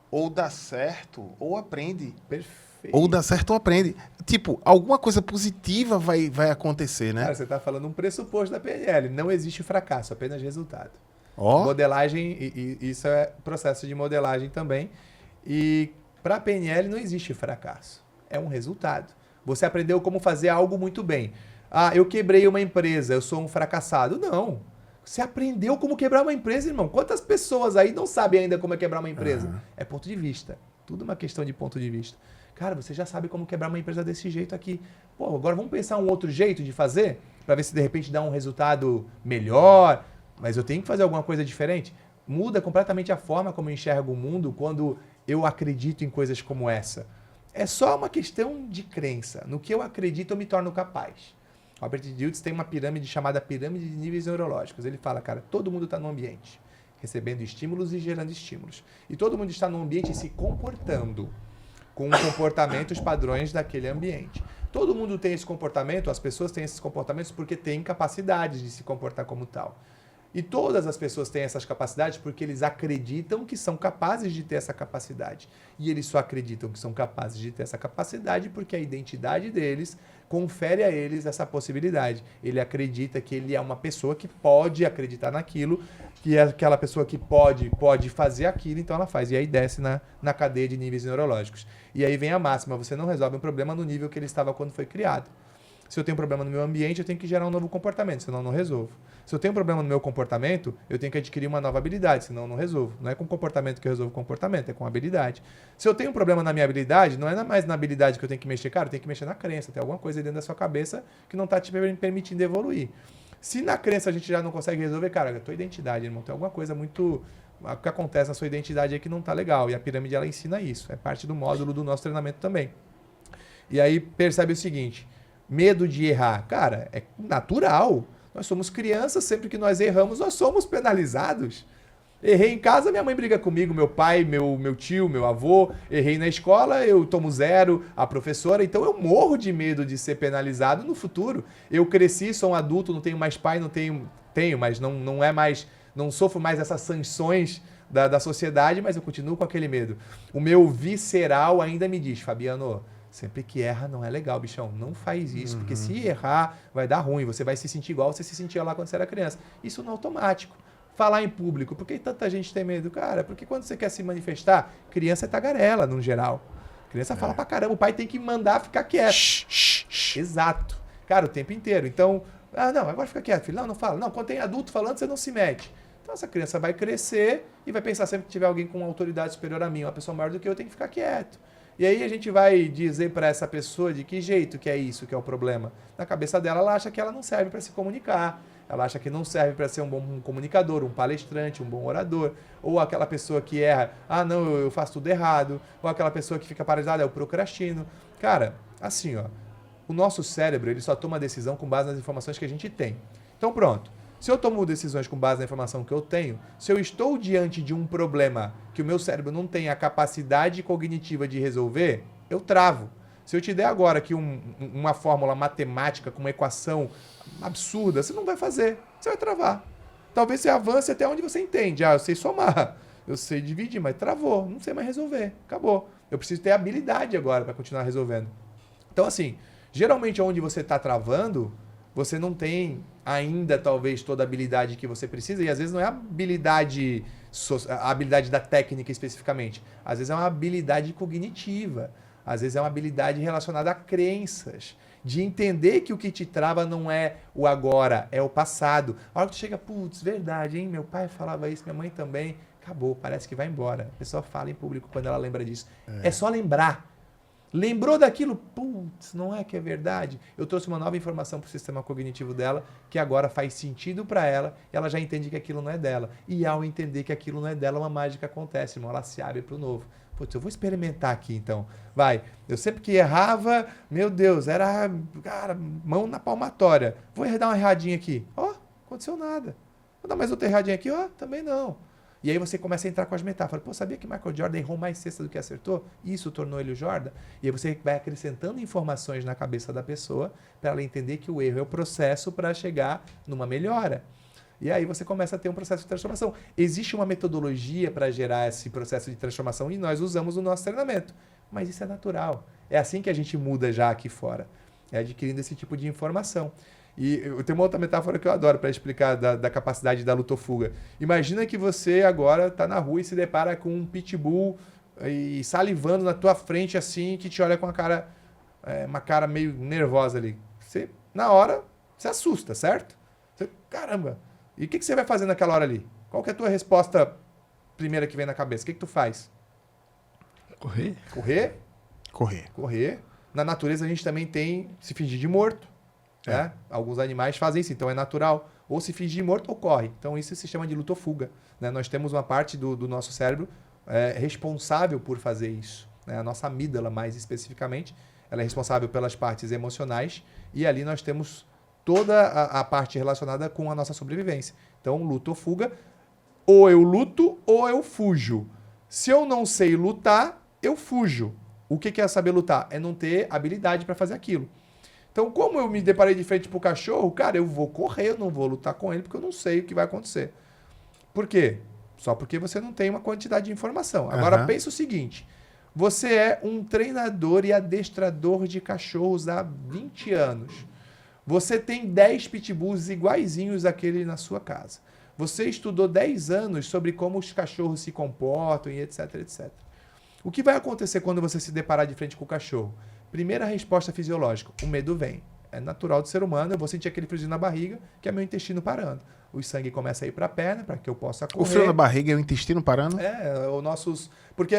S1: ou dá certo ou aprende.
S3: Perfeito.
S1: Ou dá certo ou aprende. Tipo, alguma coisa positiva vai acontecer, né?
S3: Cara, você está falando um pressuposto da PNL. Não existe fracasso, apenas resultado.
S1: Oh.
S3: Modelagem, e isso é processo de modelagem também. E para a PNL não existe fracasso. É um resultado. Você aprendeu como fazer algo muito bem. Eu quebrei uma empresa, eu sou um fracassado. Não. Você aprendeu como quebrar uma empresa, irmão. Quantas pessoas aí não sabem ainda como é quebrar uma empresa? É ponto de vista. Tudo uma questão de ponto de vista. Cara, você já sabe como quebrar uma empresa desse jeito aqui. Pô, agora vamos pensar um outro jeito de fazer? Para ver se de repente dá um resultado melhor. Mas eu tenho que fazer alguma coisa diferente. Muda completamente a forma como eu enxergo o mundo quando eu acredito em coisas como essa. É só uma questão de crença. No que eu acredito, eu me torno capaz. Albert Diltz tem uma pirâmide chamada pirâmide de níveis neurológicos. Ele fala, cara, todo mundo está no ambiente, recebendo estímulos e gerando estímulos. E todo mundo está no ambiente se comportando com comportamentos padrões daquele ambiente. Todo mundo tem esse comportamento, as pessoas têm esses comportamentos porque têm capacidade de se comportar como tal. E todas as pessoas têm essas capacidades porque eles acreditam que são capazes de ter essa capacidade. E eles só acreditam que são capazes de ter essa capacidade porque a identidade deles confere a eles essa possibilidade. Ele acredita que ele é uma pessoa que pode acreditar naquilo, que é aquela pessoa que pode fazer aquilo, então ela faz. E aí desce na cadeia de níveis neurológicos. E aí vem a máxima, você não resolve um problema no nível que ele estava quando foi criado. Se eu tenho um problema no meu ambiente, eu tenho que gerar um novo comportamento, senão eu não resolvo. Se eu tenho um problema no meu comportamento, eu tenho que adquirir uma nova habilidade, senão eu não resolvo. Não é com comportamento que eu resolvo o comportamento, é com habilidade. Se eu tenho um problema na minha habilidade, não é mais na habilidade que eu tenho que mexer, cara, eu tenho que mexer na crença. Tem alguma coisa dentro da sua cabeça que não está te permitindo evoluir. Se na crença a gente já não consegue resolver, cara, a tua identidade, irmão, tem alguma coisa muito... O que acontece na sua identidade é que não está legal. E a pirâmide, ela ensina isso. É parte do módulo do nosso treinamento também. E aí percebe o seguinte... Medo de errar. Cara, é natural. Nós somos crianças, sempre que nós erramos, nós somos penalizados. Errei em casa, minha mãe briga comigo, meu pai, meu tio, meu avô. Errei na escola, eu tomo 0, a professora. Então eu morro de medo de ser penalizado no futuro. Eu cresci, sou um adulto, não tenho mais pai, tenho, mas não é mais, não sofro mais essas sanções da sociedade, mas eu continuo com aquele medo. O meu visceral ainda me diz, Fabiano, sempre que erra não é legal, bichão. Não faz isso, porque se errar vai dar ruim. Você vai se sentir igual você se sentia lá quando você era criança. Isso no automático. Falar em público. Por que tanta gente tem medo? Cara, porque quando você quer se manifestar, criança é tagarela, no geral. Criança fala pra caramba. O pai tem que mandar ficar quieto. Exato. Cara, o tempo inteiro. Então, não, agora fica quieto, filho. Não fala. Não, quando tem adulto falando, você não se mete. Então essa criança vai crescer e vai pensar sempre que tiver alguém com autoridade superior a mim, uma pessoa maior do que eu tenho que ficar quieto. E aí a gente vai dizer para essa pessoa de que jeito que é isso que é o problema. Na cabeça dela, ela acha que ela não serve para se comunicar. Ela acha que não serve para ser um bom comunicador, um palestrante, um bom orador. Ou aquela pessoa que erra, não, eu faço tudo errado. Ou aquela pessoa que fica paralisada, eu procrastino. Cara, assim, ó, o nosso cérebro ele só toma decisão com base nas informações que a gente tem. Então pronto. Se eu tomo decisões com base na informação que eu tenho, se eu estou diante de um problema que o meu cérebro não tem a capacidade cognitiva de resolver, eu travo. Se eu te der agora aqui uma fórmula matemática com uma equação absurda, você não vai fazer. Você vai travar. Talvez você avance até onde você entende. Eu sei somar, eu sei dividir, mas travou. Não sei mais resolver. Acabou. Eu preciso ter habilidade agora para continuar resolvendo. Então, assim, geralmente onde você está travando, você não tem ainda talvez toda a habilidade que você precisa, e às vezes não é a habilidade da técnica especificamente, às vezes é uma habilidade cognitiva, às vezes é uma habilidade relacionada a crenças, de entender que o que te trava não é o agora, é o passado. A hora que tu chega, putz, verdade, hein? Meu pai falava isso, minha mãe também, acabou, parece que vai embora. A pessoa fala em público quando ela lembra disso. É só lembrar. Lembrou daquilo? Putz, não é que é verdade? Eu trouxe uma nova informação para o sistema cognitivo dela, que agora faz sentido para ela, e ela já entende que aquilo não é dela. E ao entender que aquilo não é dela, uma mágica acontece, irmão. Ela se abre para o novo. Putz, eu vou experimentar aqui então. Vai. Eu sempre que errava, meu Deus, era, cara, mão na palmatória. Vou dar uma erradinha aqui. Aconteceu nada. Vou dar mais outra erradinha aqui. Também não. E aí você começa a entrar com as metáforas. Sabia que Michael Jordan errou mais cesta do que acertou? Isso tornou ele o Jordan? E aí você vai acrescentando informações na cabeça da pessoa para ela entender que o erro é o processo para chegar numa melhora. E aí você começa a ter um processo de transformação. Existe uma metodologia para gerar esse processo de transformação e nós usamos no nosso treinamento. Mas isso é natural. É assim que a gente muda já aqui fora. É adquirindo esse tipo de informação. E eu tenho uma outra metáfora que eu adoro para explicar da capacidade da luta-fuga. Imagina que você agora está na rua e se depara com um pitbull e salivando na tua frente assim, que te olha com uma cara meio nervosa ali. Você, na hora, se assusta, certo? Você, caramba! E o que você vai fazer naquela hora ali? Qual que é a tua resposta primeira que vem na cabeça? O que tu faz?
S2: Correr.
S3: Correr? Correr. Na natureza a gente também tem se fingir de morto. Né? Alguns animais fazem isso, então é natural. Ou se fingir de morto ou corre. Então isso se chama de luta ou fuga. Né? Nós temos uma parte do nosso cérebro responsável por fazer isso. Né? A nossa amígdala, mais especificamente, ela é responsável pelas partes emocionais e ali nós temos toda a parte relacionada com a nossa sobrevivência. Então, luta ou fuga, ou eu luto ou eu fujo. Se eu não sei lutar, eu fujo. O que é saber lutar? É não ter habilidade para fazer aquilo. Então, como eu me deparei de frente pro cachorro, cara, eu vou correr, eu não vou lutar com ele, porque eu não sei o que vai acontecer. Por quê? Só porque você não tem uma quantidade de informação. Agora, pensa o seguinte. Você é um treinador e adestrador de cachorros há 20 anos. Você tem 10 pitbulls iguaizinhos àquele na sua casa. Você estudou 10 anos sobre como os cachorros se comportam e etc, etc. O que vai acontecer quando você se deparar de frente com o cachorro? Primeira resposta fisiológica, o medo vem. É natural do ser humano, eu vou sentir aquele friozinho na barriga, que é meu intestino parando. O sangue começa a ir para a perna, para que eu possa correr.
S1: O frio na barriga é o intestino parando?
S3: O nossos... Porque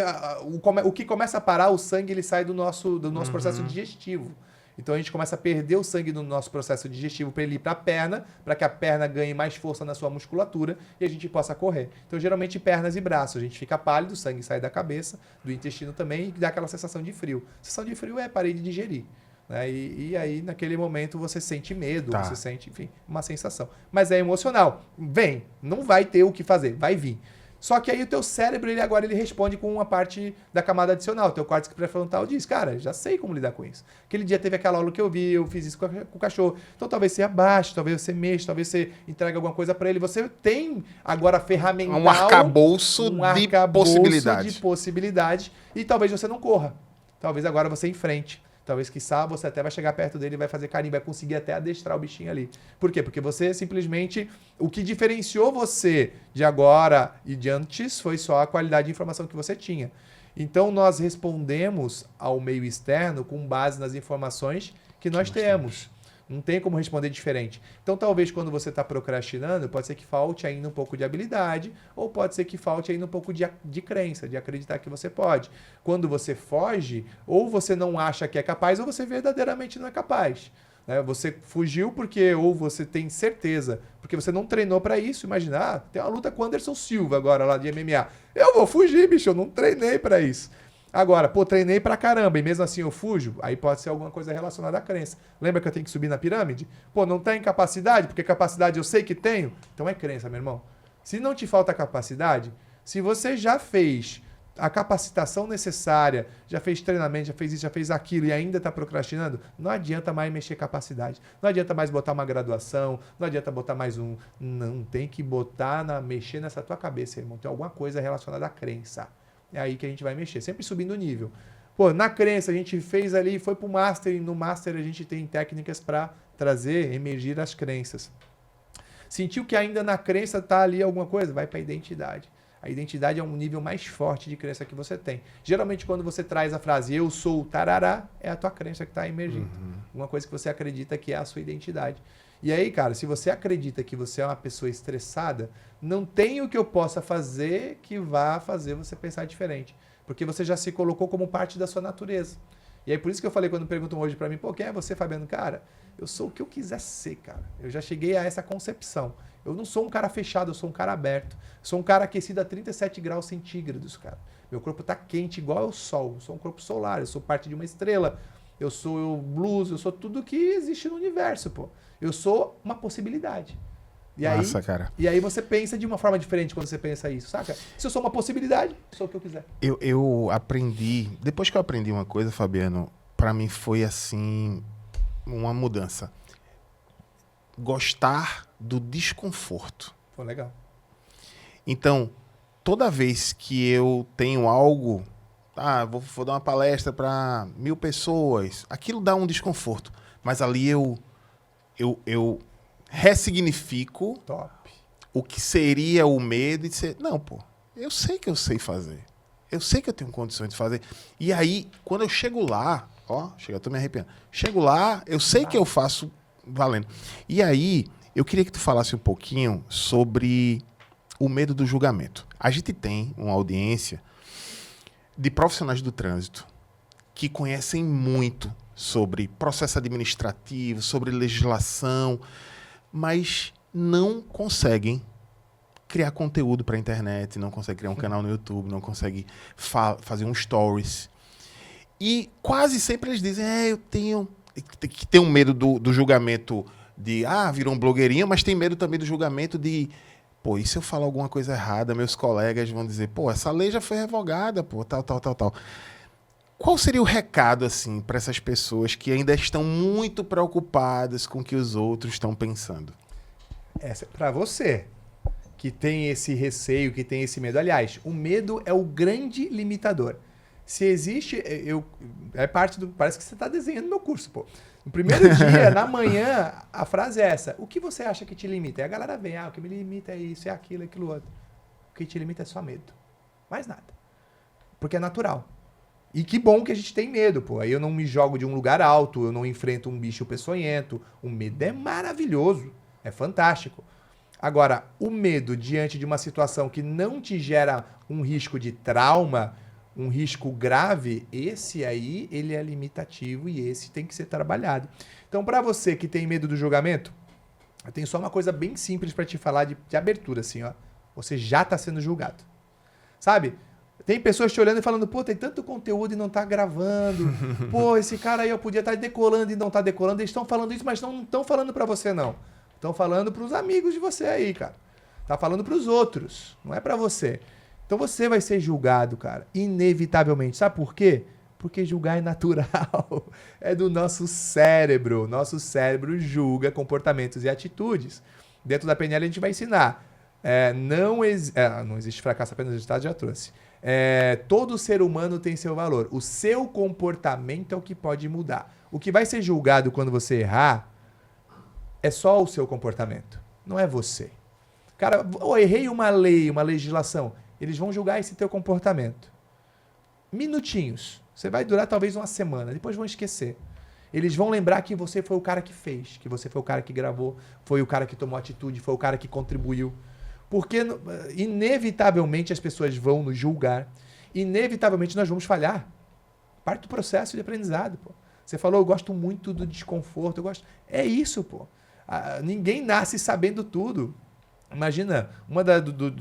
S3: o que começa a parar, o sangue, ele sai do nosso processo digestivo. Então a gente começa a perder o sangue do nosso processo digestivo para ele ir para a perna, para que a perna ganhe mais força na sua musculatura e a gente possa correr. Então geralmente pernas e braços, a gente fica pálido, o sangue sai da cabeça, do intestino também e dá aquela sensação de frio. Sensação de frio é parei de digerir. Né? E aí naquele momento você sente medo, você sente, enfim, uma sensação. Mas é emocional. Vem, não vai ter o que fazer, vai vir. Só que aí o teu cérebro, ele responde com uma parte da camada adicional. O teu córtex pré-frontal diz, cara, já sei como lidar com isso. Aquele dia teve aquela aula que eu vi, eu fiz isso com o cachorro. Então talvez você abaixe, talvez você mexa, talvez você entregue alguma coisa para ele. Você tem agora ferramental...
S1: Um arcabouço de
S3: possibilidades. E talvez você não corra. Talvez agora você enfrente. Talvez, quiçá, você até vai chegar perto dele e vai fazer carinho, vai conseguir até adestrar o bichinho ali. Por quê? Porque você simplesmente... O que diferenciou você de agora e de antes foi só a qualidade de informação que você tinha. Então, nós respondemos ao meio externo com base nas informações que nós temos. Não tem como responder diferente. Então, talvez, quando você está procrastinando, pode ser que falte ainda um pouco de habilidade, ou pode ser que falte ainda um pouco de crença, de acreditar que você pode. Quando você foge, ou você não acha que é capaz, ou você verdadeiramente não é capaz. Né? Você fugiu porque, ou você tem certeza, porque você não treinou para isso. Imagina, tem uma luta com o Anderson Silva agora, lá de MMA. Eu vou fugir, bicho, eu não treinei para isso. Agora, treinei pra caramba e mesmo assim eu fujo, aí pode ser alguma coisa relacionada à crença. Lembra que eu tenho que subir na pirâmide? Não tem capacidade, porque capacidade eu sei que tenho, então é crença, meu irmão. Se não te falta capacidade, se você já fez a capacitação necessária, já fez treinamento, já fez isso, já fez aquilo e ainda está procrastinando, não adianta mais mexer capacidade. Não adianta mais botar uma graduação, não adianta botar mais um. Não, tem que mexer nessa tua cabeça, irmão. Tem alguma coisa relacionada à crença. É aí que a gente vai mexer, sempre subindo o nível. Na crença, a gente fez ali, foi pro Master, e no Master a gente tem técnicas para emergir as crenças. Sentiu que ainda na crença tá ali alguma coisa? Vai para a identidade. A identidade é um nível mais forte de crença que você tem. Geralmente, quando você traz a frase eu sou tarará, é a tua crença que está emergindo. Uma coisa que você acredita que é a sua identidade. E aí, cara, se você acredita que você é uma pessoa estressada, não tem o que eu possa fazer que vá fazer você pensar diferente. Porque você já se colocou como parte da sua natureza. E aí, por isso que eu falei quando perguntam hoje pra mim, quem é você, Fabiano? Cara, eu sou o que eu quiser ser, cara. Eu já cheguei a essa concepção. Eu não sou um cara fechado, eu sou um cara aberto. Sou um cara aquecido a 37 graus centígrados, cara. Meu corpo tá quente igual ao sol. Eu sou um corpo solar, eu sou parte de uma estrela. Eu sou blues, eu sou tudo que existe no universo, pô. Eu sou uma possibilidade. E
S1: Nossa,
S3: aí,
S1: cara.
S3: E aí você pensa de uma forma diferente quando você pensa isso, saca? Se eu sou uma possibilidade, sou o que eu quiser.
S1: Eu aprendi... Depois que eu aprendi uma coisa, Fabiano, pra mim foi assim, uma mudança. Gostar do desconforto.
S3: Foi legal.
S1: Então, toda vez que eu tenho algo... vou dar uma palestra para 1000 pessoas. Aquilo dá um desconforto. Mas ali eu ressignifico o que seria o medo e dizer, não, eu sei que eu sei fazer. Eu sei que eu tenho condições de fazer. E aí, quando eu chego lá, eu tô me arrepiando. Chego lá, eu sei que eu faço valendo. E aí, eu queria que tu falasse um pouquinho sobre o medo do julgamento. A gente tem uma audiência de profissionais do trânsito que conhecem muito sobre processo administrativo, sobre legislação, mas não conseguem criar conteúdo para a internet, não conseguem criar um canal no YouTube, não conseguem fazer um stories. E quase sempre eles dizem, eu tenho... que tem um medo do julgamento de, virou um blogueirinho, mas tem medo também do julgamento de... e se eu falar alguma coisa errada, meus colegas vão dizer, essa lei já foi revogada, tal. Qual seria o recado, assim, para essas pessoas que ainda estão muito preocupadas com o que os outros estão pensando?
S3: Essa é para você, que tem esse receio, que tem esse medo. Aliás, o medo é o grande limitador. Se existe, é parte do... Parece que você está desenhando meu curso, pô. No primeiro dia, na manhã, a frase é essa. O que você acha que te limita? E a galera vem, o que me limita é isso, é aquilo, é aquilo outro. O que te limita é só medo. Mais nada. Porque é natural. E que bom que a gente tem medo, pô. Aí eu não me jogo de um lugar alto, eu não enfrento um bicho peçonhento. O medo é maravilhoso, é fantástico. Agora, o medo diante de uma situação que não te gera um risco de trauma, um risco grave, esse aí, ele é limitativo e esse tem que ser trabalhado. Então, para você que tem medo do julgamento, eu tenho só uma coisa bem simples para te falar de abertura, assim, ó. Você já está sendo julgado. Sabe? Tem pessoas te olhando e falando, pô, tem tanto conteúdo e não tá gravando. Pô, esse cara aí eu podia estar decolando e não tá decolando. Eles estão falando isso, mas não estão falando para você, não. Estão falando para os amigos de você aí, cara. Tá falando para os outros, não é para você. Então você vai ser julgado, cara, inevitavelmente. Sabe por quê? Porque julgar é natural. É do nosso cérebro. Nosso cérebro julga comportamentos e atitudes. Dentro da PNL a gente vai ensinar. Não existe fracasso, apenas resultado, já trouxe. Todo ser humano tem seu valor. O seu comportamento é o que pode mudar. O que vai ser julgado quando você errar é só o seu comportamento. Não é você. Cara, eu errei uma lei, uma legislação. Eles vão julgar esse teu comportamento. Minutinhos. Você vai durar talvez uma semana. Depois vão esquecer. Eles vão lembrar que você foi o cara que fez. Que você foi o cara que gravou. Foi o cara que tomou atitude. Foi o cara que contribuiu. Porque, inevitavelmente, as pessoas vão nos julgar. Inevitavelmente, nós vamos falhar. Parte do processo de aprendizado, pô. Você falou, eu gosto muito do desconforto. Eu gosto... É isso, pô. Ninguém nasce sabendo tudo. Imagina,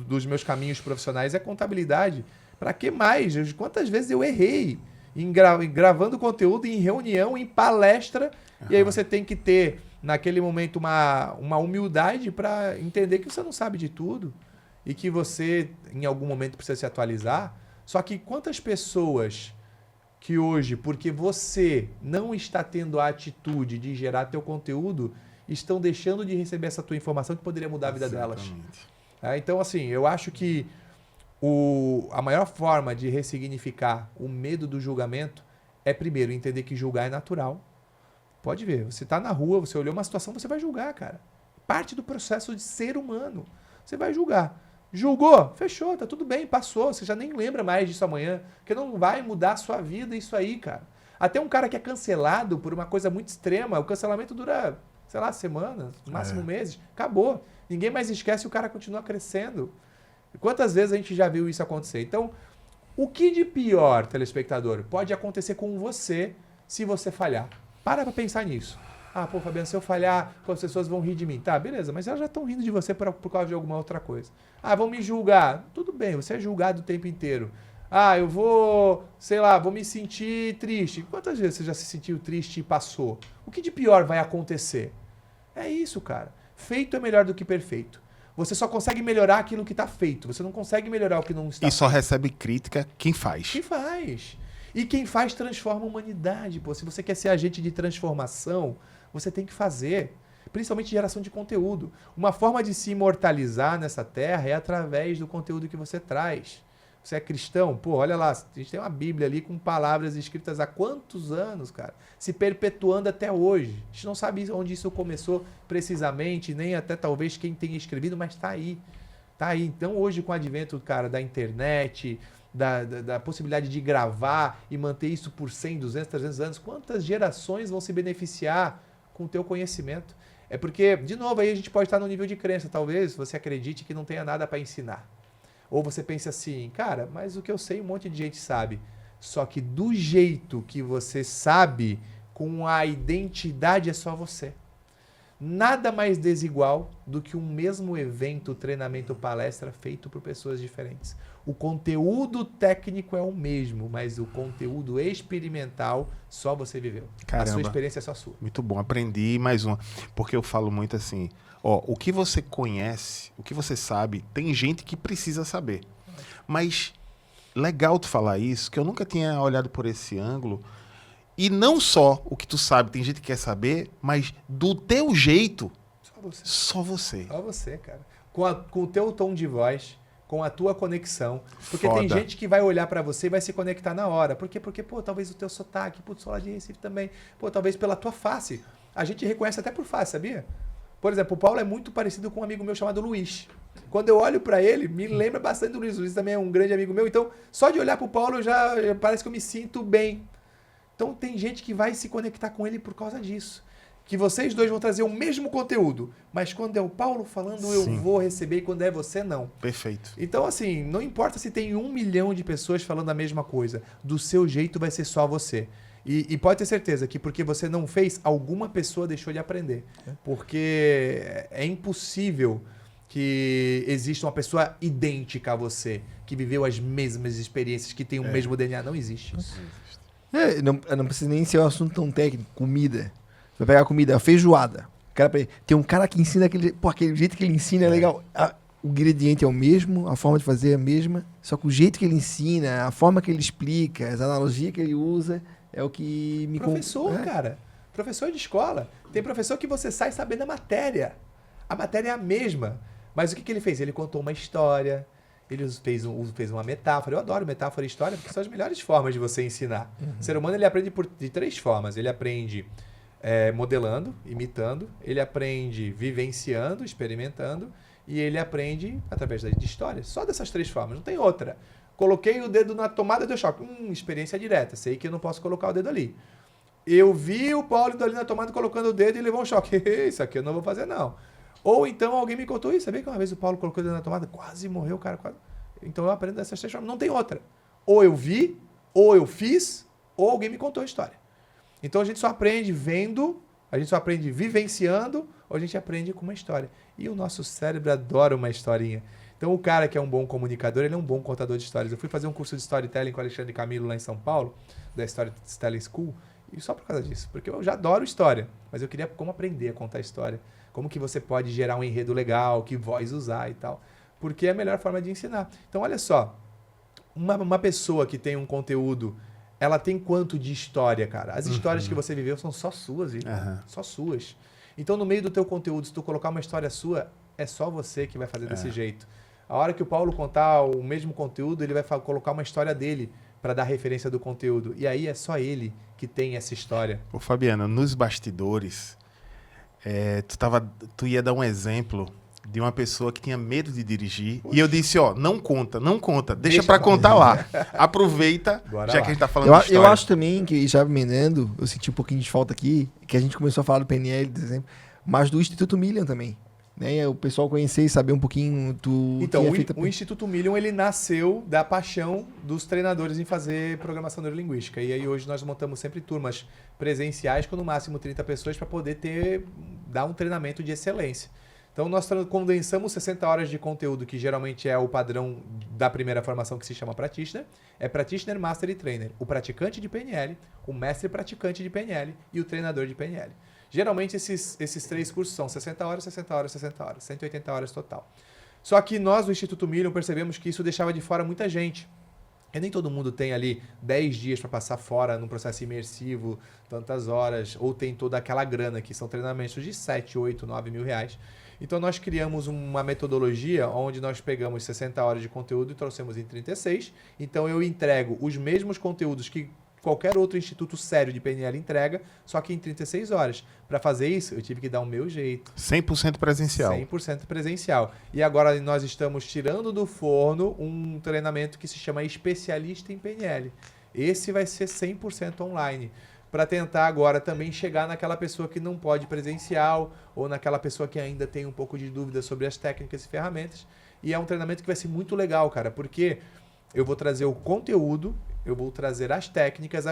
S3: dos meus caminhos profissionais é contabilidade. Para que mais? Quantas vezes eu errei gravando conteúdo em reunião, em palestra, e aí você tem que ter, naquele momento, uma humildade para entender que você não sabe de tudo e que você, em algum momento, precisa se atualizar. Só que quantas pessoas que hoje, porque você não está tendo a atitude de gerar teu conteúdo, estão deixando de receber essa tua informação que poderia mudar a vida delas. Então, assim, eu acho que a maior forma de ressignificar o medo do julgamento é, primeiro, entender que julgar é natural. Pode ver, você está na rua, você olhou uma situação, você vai julgar, cara. Parte do processo de ser humano. Você vai julgar. Julgou? Fechou, tá tudo bem, passou. Você já nem lembra mais disso amanhã, porque não vai mudar a sua vida isso aí, cara. Até um cara que é cancelado por uma coisa muito extrema, o cancelamento dura, sei lá, semanas, no máximo meses. Acabou. Ninguém mais esquece e o cara continua crescendo. Quantas vezes a gente já viu isso acontecer? Então, o que de pior, telespectador, pode acontecer com você se você falhar? Para pensar nisso. Pô, Fabiano, se eu falhar, as pessoas vão rir de mim. Tá, beleza, mas elas já estão rindo de você por causa de alguma outra coisa. Vão me julgar. Tudo bem, você é julgado o tempo inteiro. Eu vou, sei lá, vou me sentir triste. Quantas vezes você já se sentiu triste e passou? O que de pior vai acontecer? É isso, cara. Feito é melhor do que perfeito. Você só consegue melhorar aquilo que está feito. Você não consegue melhorar o que não está feito.
S1: E só recebe crítica quem faz.
S3: Quem faz. E quem faz transforma a humanidade. Pô. Se você quer ser agente de transformação, você tem que fazer. Principalmente geração de conteúdo. Uma forma de se imortalizar nessa terra é através do conteúdo que você traz. Você é cristão? Pô, olha lá, a gente tem uma Bíblia ali com palavras escritas há quantos anos, cara? Se perpetuando até hoje. A gente não sabe onde isso começou precisamente, nem até talvez quem tenha escrevido, mas tá aí. Tá aí. Então hoje com o advento, cara, da internet, da possibilidade de gravar e manter isso por 100, 200, 300 anos, quantas gerações vão se beneficiar com o teu conhecimento? É porque, de novo, aí a gente pode estar no nível de crença. Talvez você acredite que não tenha nada para ensinar. Ou você pensa assim, cara, mas o que eu sei um monte de gente sabe. Só que do jeito que você sabe, com a identidade é só você. Nada mais desigual do que um mesmo evento, treinamento, palestra feito por pessoas diferentes. O conteúdo técnico é o mesmo, mas o conteúdo experimental só você viveu.
S1: Caramba.
S3: A sua experiência é só sua.
S1: Muito bom, aprendi mais uma. Porque eu falo muito assim, o que você conhece, o que você sabe, tem gente que precisa saber. Mas legal tu falar isso, que eu nunca tinha olhado por esse ângulo. E não só o que tu sabe, tem gente que quer saber, mas do teu jeito,
S3: Só você.
S1: só você.
S3: Só você, cara. Com o teu tom de voz, com a tua conexão. Porque tem
S1: Foda.
S3: gente que vai olhar pra você e vai se conectar na hora. Por quê? Porque, pô, talvez o teu sotaque, pô, tu sou lá de Recife também. Pô, talvez pela tua face. A gente reconhece até por face, sabia? Por exemplo, o Paulo é muito parecido com um amigo meu chamado Luiz. Quando eu olho pra ele, me lembra bastante do Luiz. O Luiz também é um grande amigo meu. Então, só de olhar pro Paulo, já parece que eu me sinto bem. Então, tem gente que vai se conectar com ele por causa disso. Que vocês dois vão trazer o mesmo conteúdo. Mas quando é o Paulo falando, eu
S1: Sim.
S3: vou receber. E quando é você, não.
S1: Perfeito.
S3: Então, assim, não importa se tem 1 milhão de pessoas falando a mesma coisa. Do seu jeito vai ser só você. E pode ter certeza que porque você não fez, alguma pessoa deixou de aprender. Porque é impossível que exista uma pessoa idêntica a você, que viveu as mesmas experiências, que tem o mesmo DNA. Não existe.
S2: Não precisa nem ser um assunto tão técnico. Comida. Você vai pegar a comida, a feijoada. Tem um cara que ensina aquele jeito que ele ensina é legal. O ingrediente é o mesmo, a forma de fazer é a mesma, só que o jeito que ele ensina, a forma que ele explica, as analogias que ele usa, é o que me...
S3: Professor, cara. Professor de escola. Tem professor que você sai sabendo a matéria. A matéria é a mesma. Mas o que ele fez? Ele contou uma história, ele fez uma metáfora. Eu adoro metáfora e história, porque são as melhores formas de você ensinar. O ser humano ele aprende de 3 formas. Ele aprende modelando, imitando. Ele aprende vivenciando, experimentando. E ele aprende através de histórias. Só dessas 3 formas, não tem outra. Coloquei o dedo na tomada, deu choque. Experiência direta. Sei que eu não posso colocar o dedo ali. Eu vi o Paulo indo ali na tomada colocando o dedo e levou um choque. Isso aqui eu não vou fazer, não. Ou então alguém me contou isso. Sabia que uma vez o Paulo colocou o dedo na tomada? Quase morreu, cara. Quase. Então eu aprendo dessas 3 formas. Não tem outra. Ou eu vi, ou eu fiz, ou alguém me contou a história. Então a gente só aprende vendo, a gente só aprende vivenciando, ou a gente aprende com uma história. E o nosso cérebro adora uma historinha. Então o cara que é um bom comunicador, ele é um bom contador de histórias. Eu fui fazer um curso de storytelling com o Alexandre Camilo lá em São Paulo, da Storytelling School, e só por causa disso. Porque eu já adoro história, mas eu queria como aprender a contar história. Como que você pode gerar um enredo legal, que voz usar e tal. Porque é a melhor forma de ensinar. Então olha só, uma pessoa que tem um conteúdo, ela tem quanto de história, cara? As histórias que você viveu são só suas, viu? Só suas. Então no meio do teu conteúdo, se tu colocar uma história sua, é só você que vai fazer desse jeito. A hora que o Paulo contar o mesmo conteúdo, ele vai colocar uma história dele para dar referência do conteúdo. E aí é só ele que tem essa história.
S1: Ô, Fabiano, nos bastidores, tu ia dar um exemplo de uma pessoa que tinha medo de dirigir. E eu disse, não conta. Deixa pra contar lá. Aproveita,
S3: Bora
S1: já
S3: lá.
S1: que a gente tá falando de história.
S2: Eu acho também que, já emendando, eu senti um pouquinho de falta aqui, que a gente começou a falar do PNL, por exemplo, mas do Instituto Million também. Né? O pessoal conhecer e saber um pouquinho
S3: Então, o Instituto Million, ele nasceu da paixão dos treinadores em fazer programação neurolinguística. E aí hoje nós montamos sempre turmas presenciais com no máximo 30 pessoas para poder dar um treinamento de excelência. Então nós condensamos 60 horas de conteúdo, que geralmente é o padrão da primeira formação, que se chama Practitioner. É Practitioner, Master e Trainer. O praticante de PNL, o mestre praticante de PNL e o treinador de PNL. Geralmente esses 3 cursos são 60 horas, 60 horas, 60 horas, 180 horas total. Só que nós do Instituto Million percebemos que isso deixava de fora muita gente. E nem todo mundo tem ali 10 dias para passar fora num processo imersivo, tantas horas, ou tem toda aquela grana, que são treinamentos de 7, 8, 9 mil reais. Então nós criamos uma metodologia onde nós pegamos 60 horas de conteúdo e trouxemos em 36. Então eu entrego os mesmos conteúdos que qualquer outro instituto sério de PNL entrega, só que em 36 horas. Para fazer isso, eu tive que dar o meu jeito.
S1: 100% presencial.
S3: 100% presencial. E agora nós estamos tirando do forno um treinamento que se chama Especialista em PNL. Esse vai ser 100% online. Para tentar agora também chegar naquela pessoa que não pode presencial ou naquela pessoa que ainda tem um pouco de dúvida sobre as técnicas e ferramentas. E é um treinamento que vai ser muito legal, cara, porque eu vou trazer o conteúdo, eu vou trazer as técnicas,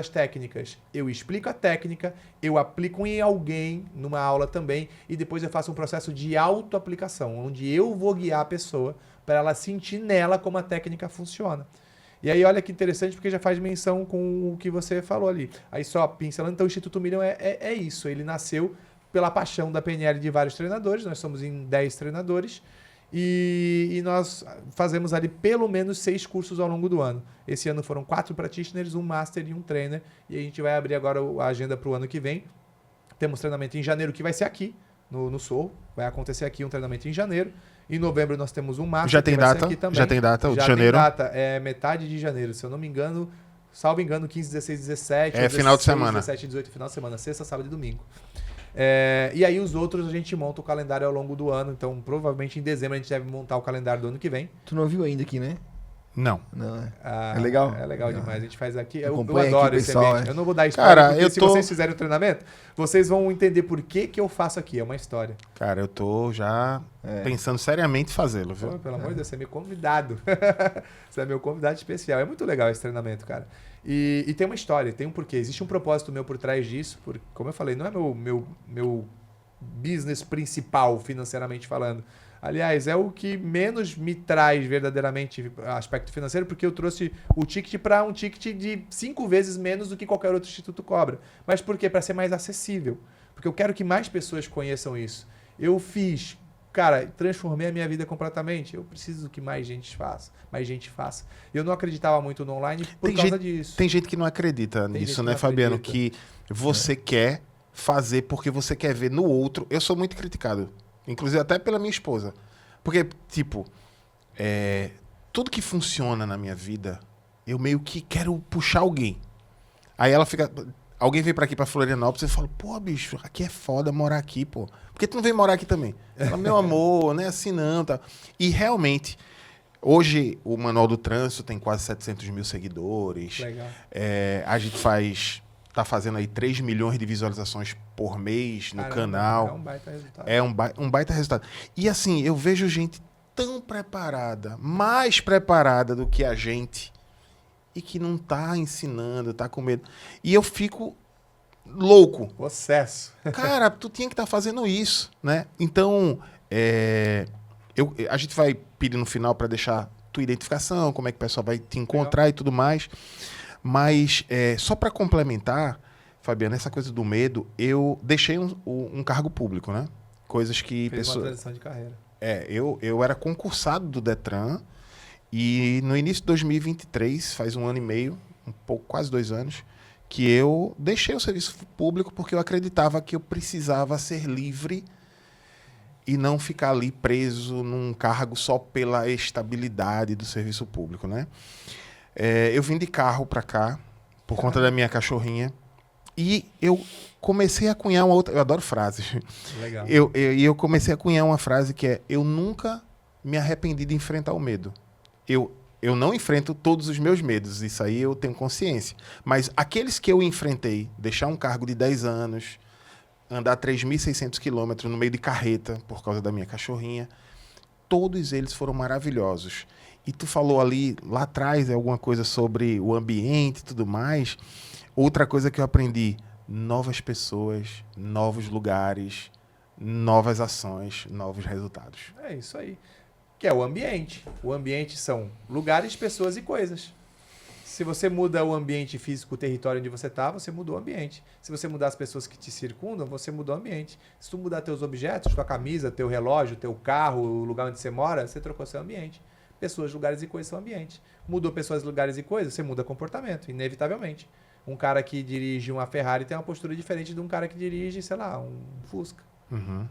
S3: eu explico a técnica, eu aplico em alguém numa aula também e depois eu faço um processo de autoaplicação, onde eu vou guiar a pessoa para ela sentir nela como a técnica funciona. E aí olha que interessante, porque já faz menção com o que você falou ali. Aí só pincelando, então o Instituto Million é isso, ele nasceu pela paixão da PNL de vários treinadores, nós somos em 10 treinadores, E nós fazemos ali pelo menos 6 cursos ao longo do ano. Esse ano foram 4 practitioners, um master e um trainer. E a gente vai abrir agora a agenda para o ano que vem. Temos treinamento em janeiro, que vai ser aqui, no Sorro. Vai acontecer aqui um treinamento em janeiro. Em novembro nós temos um master.
S1: Já tem data? Já tem data, o de janeiro?
S3: Já tem data, é metade de janeiro. Se eu não me engano, salvo engano, 15, 16, 17.
S1: É
S3: 16,
S1: final de semana.
S3: 17, 18, final de semana. Sexta, sábado e domingo. E aí os outros a gente monta o calendário ao longo do ano. Então, provavelmente em dezembro a gente deve montar o calendário do ano que vem.
S2: Tu não viu ainda aqui, né?
S1: Não.
S2: É legal?
S3: É legal demais. A gente faz aqui. Eu
S2: Acompanha
S3: adoro
S2: aqui,
S3: esse
S2: pessoal,
S3: ambiente. Eu não vou dar spoiler,
S1: Cara,
S3: porque se vocês fizerem o treinamento, vocês vão entender por que eu faço aqui. É uma história.
S1: Cara, eu tô já pensando seriamente em fazê-lo, viu?
S3: Pô, pelo amor de Deus, você é meu convidado. Você é meu convidado especial. É muito legal esse treinamento, cara. E tem uma história, tem um porquê. Existe um propósito meu por trás disso. Como eu falei, não é meu business principal, financeiramente falando. Aliás, é o que menos me traz verdadeiramente aspecto financeiro, porque eu trouxe o ticket para um ticket de 5 vezes menos do que qualquer outro instituto cobra. Mas por quê? Para ser mais acessível. Porque eu quero que mais pessoas conheçam isso. Eu fiz, cara, transformei a minha vida completamente. Eu preciso que mais gente faça. Eu não acreditava muito no online por causa disso.
S1: Tem gente que não acredita nisso, né, Fabiano? Que você quer fazer porque você quer ver no outro. Eu sou muito criticado. Inclusive até pela minha esposa. Porque, tipo, tudo que funciona na minha vida, eu meio que quero puxar alguém. Aí ela fica... Alguém vem pra aqui, pra Florianópolis, e fala, pô, bicho, aqui é foda morar aqui, pô. Por que tu não vem morar aqui também? Ela, meu amor, não é assim não. Tá. E realmente, hoje o Manual do Trânsito tem quase 700 mil seguidores.
S3: Legal.
S1: A gente tá fazendo aí 3 milhões de visualizações por mês no canal.
S3: É um baita resultado.
S1: É um baita resultado. E assim, eu vejo gente tão preparada, mais preparada do que a gente, e que não tá ensinando, tá com medo. E eu fico louco.
S3: Processo.
S1: Cara, tu tinha que estar fazendo isso, né? Então, a gente vai pedir no final para deixar tua identificação, como é que o pessoal vai te encontrar e tudo mais. Mas, só para complementar, Fabiano, essa coisa do medo, eu deixei um cargo público, né? Coisas que...
S3: Fez uma transição de carreira.
S1: Eu era concursado do Detran e no início de 2023, faz 1 ano e meio, quase 2 anos, que eu deixei o serviço público porque eu acreditava que eu precisava ser livre e não ficar ali preso num cargo só pela estabilidade do serviço público, né? Eu vim de carro para cá por conta da minha cachorrinha e eu comecei a cunhar uma outra... Eu adoro frases.
S3: Legal.
S1: Eu comecei a cunhar uma frase que é: eu nunca me arrependi de enfrentar o medo. Eu não enfrento todos os meus medos, isso aí eu tenho consciência. Mas aqueles que eu enfrentei, deixar um cargo de 10 anos, andar 3.600 quilômetros no meio de carreta por causa da minha cachorrinha, todos eles foram maravilhosos. E tu falou ali, lá atrás, alguma coisa sobre o ambiente e tudo mais. Outra coisa que eu aprendi: novas pessoas, novos lugares, novas ações, novos resultados.
S3: É isso aí. Que é o ambiente. O ambiente são lugares, pessoas e coisas. Se você muda o ambiente físico, o território onde você está, você mudou o ambiente. Se você mudar as pessoas que te circundam, você mudou o ambiente. Se tu mudar teus objetos, tua camisa, teu relógio, teu carro, o lugar onde você mora, você trocou seu ambiente. Pessoas, lugares e coisas são ambiente. Mudou pessoas, lugares e coisas, você muda comportamento, inevitavelmente. Um cara que dirige uma Ferrari tem uma postura diferente de um cara que dirige, sei lá, um Fusca.
S1: Uhum.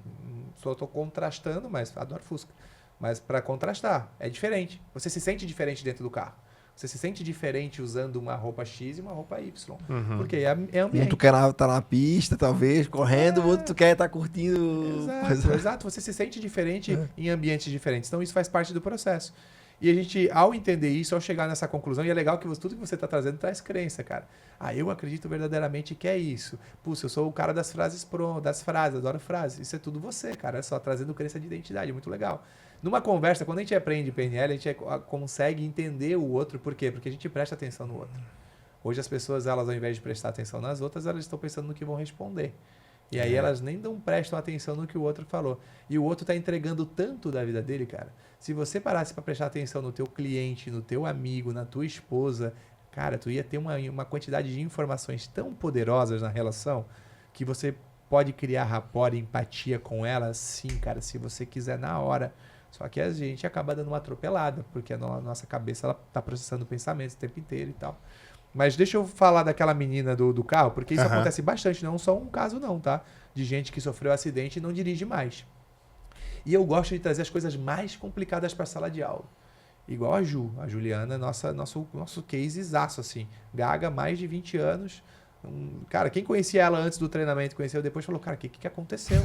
S3: Só estou contrastando, mas adoro Fusca. Mas para contrastar, é diferente. Você se sente diferente dentro do carro. Você se sente diferente usando uma roupa X e uma roupa Y.
S1: Uhum.
S3: Porque é ambiente.
S2: Um tu quer estar na pista, talvez, correndo, o outro tu quer estar curtindo.
S3: Exato. Você se sente diferente em ambientes diferentes. Então, isso faz parte do processo. E a gente, ao entender isso, ao chegar nessa conclusão, e é legal que tudo que você está trazendo traz crença, cara. Eu acredito verdadeiramente que é isso. Puxa, eu sou o cara das frases adoro frases. Isso é tudo você, cara. É só trazendo crença de identidade, muito legal. Numa conversa, quando a gente aprende PNL, a gente consegue entender o outro. Por quê? Porque a gente presta atenção no outro. Hoje as pessoas, elas, ao invés de prestar atenção nas outras, elas estão pensando no que vão responder. E aí elas nem prestam atenção no que o outro falou. E o outro está entregando tanto da vida dele, cara. Se você parasse para prestar atenção no teu cliente, no teu amigo, na tua esposa, cara, tu ia ter uma quantidade de informações tão poderosas na relação que você pode criar rapport e empatia com ela, sim, cara, se você quiser na hora. Só que a gente acaba dando uma atropelada, porque a nossa cabeça ela tá processando pensamentos o tempo inteiro e tal. Mas deixa eu falar daquela menina do carro, porque isso acontece bastante, não só um caso não, tá? De gente que sofreu acidente e não dirige mais. E eu gosto de trazer as coisas mais complicadas para a sala de aula. Igual a Juliana, nosso casezaço, assim. Gaga, mais de 20 anos. Cara, quem conhecia ela antes do treinamento, conheceu depois, falou, cara, o que aconteceu?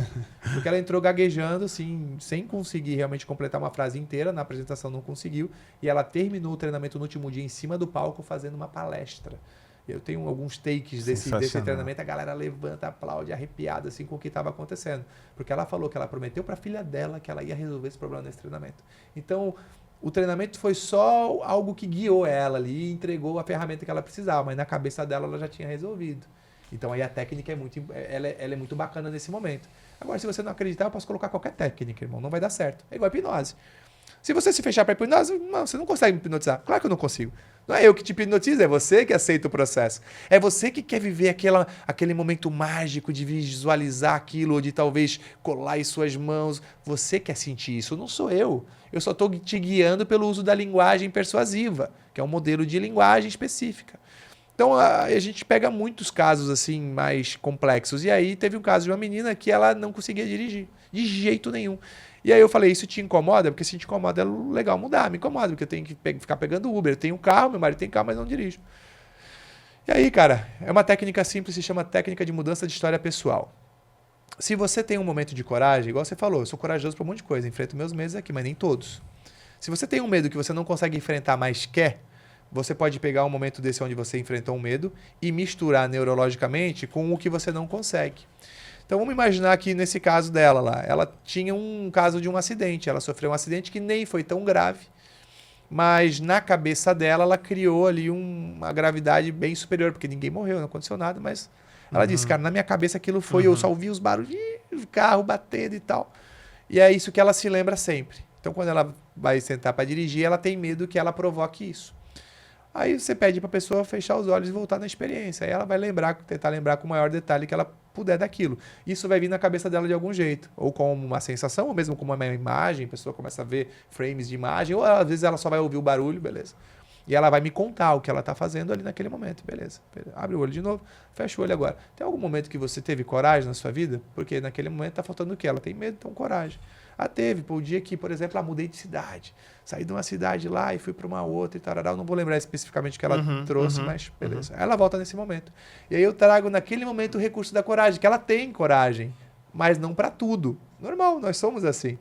S3: Porque ela entrou gaguejando, assim, sem conseguir realmente completar uma frase inteira, na apresentação não conseguiu, e ela terminou o treinamento no último dia em cima do palco fazendo uma palestra. Eu tenho alguns takes desse treinamento, a galera levanta, aplaude, arrepiada, assim, com o que estava acontecendo. Porque ela falou que ela prometeu para a filha dela que ela ia resolver esse problema nesse treinamento. Então, o treinamento foi só algo que guiou ela ali e entregou a ferramenta que ela precisava, mas na cabeça dela ela já tinha resolvido. Então aí a técnica ela é muito bacana nesse momento. Agora, se você não acreditar, eu posso colocar qualquer técnica, irmão, não vai dar certo. É igual a hipnose. Se você se fechar para hipnose, não, você não consegue me hipnotizar. Claro que eu não consigo. Não é eu que te hipnotizo, é você que aceita o processo. É você que quer viver aquele momento mágico de visualizar aquilo, ou de talvez colar em suas mãos. Você quer sentir isso, não sou eu. Eu só estou te guiando pelo uso da linguagem persuasiva, que é um modelo de linguagem específica. Então, a gente pega muitos casos assim mais complexos. E aí teve um caso de uma menina que ela não conseguia dirigir, de jeito nenhum. E aí eu falei, isso te incomoda? Porque se te incomoda é legal mudar. Me incomoda, porque eu tenho que ficar pegando Uber. Eu tenho carro, meu marido tem carro, mas não dirijo. E aí, cara, é uma técnica simples, se chama técnica de mudança de história pessoal. Se você tem um momento de coragem, igual você falou, eu sou corajoso para um monte de coisa, enfrento meus medos aqui, mas nem todos. Se você tem um medo que você não consegue enfrentar, mas quer, você pode pegar um momento desse onde você enfrentou um medo e misturar neurologicamente com o que você não consegue. Então vamos imaginar que nesse caso dela lá, ela tinha um caso de um acidente, ela sofreu um acidente que nem foi tão grave, mas na cabeça dela ela criou ali uma gravidade bem superior, porque ninguém morreu, não aconteceu nada, mas ela disse, cara, na minha cabeça aquilo foi, eu só ouvi os barulhos, o carro batendo e tal. E é isso que ela se lembra sempre. Então quando ela vai sentar para dirigir, ela tem medo que ela provoque isso. Aí você pede para a pessoa fechar os olhos e voltar na experiência. Aí ela vai tentar lembrar com o maior detalhe que ela puder daquilo. Isso vai vir na cabeça dela de algum jeito. Ou com uma sensação, ou mesmo com uma imagem. A pessoa começa a ver frames de imagem. Ou às vezes ela só vai ouvir o barulho, beleza. E ela vai me contar o que ela está fazendo ali naquele momento, beleza. Abre o olho de novo, fecha o olho agora. Tem algum momento que você teve coragem na sua vida? Porque naquele momento está faltando o quê? Ela tem medo, então coragem. Teve, o dia que, por exemplo, mudei de cidade. Saí de uma cidade lá e fui para uma outra e tarará. Eu não vou lembrar especificamente o que ela trouxe, mas beleza. Ela volta nesse momento. E aí eu trago naquele momento o recurso da coragem, que ela tem coragem, mas não para tudo. Normal, nós somos assim.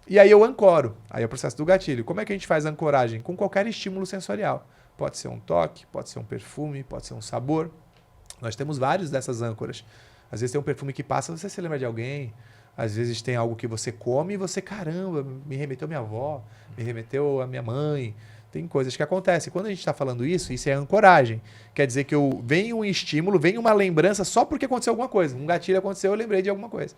S3: E aí eu ancoro. Aí é o processo do gatilho. Como é que a gente faz a ancoragem? Com qualquer estímulo sensorial. Pode ser um toque, pode ser um perfume, pode ser um sabor. Nós temos vários dessas âncoras. Às vezes tem um perfume que passa, você se lembra de alguém. Às vezes tem algo que você come e você, caramba, me remeteu a minha avó, me remeteu a minha mãe. Tem coisas que acontecem. Quando a gente está falando isso é ancoragem. Quer dizer que vem um estímulo, vem uma lembrança só porque aconteceu alguma coisa. Um gatilho aconteceu, eu lembrei de alguma coisa.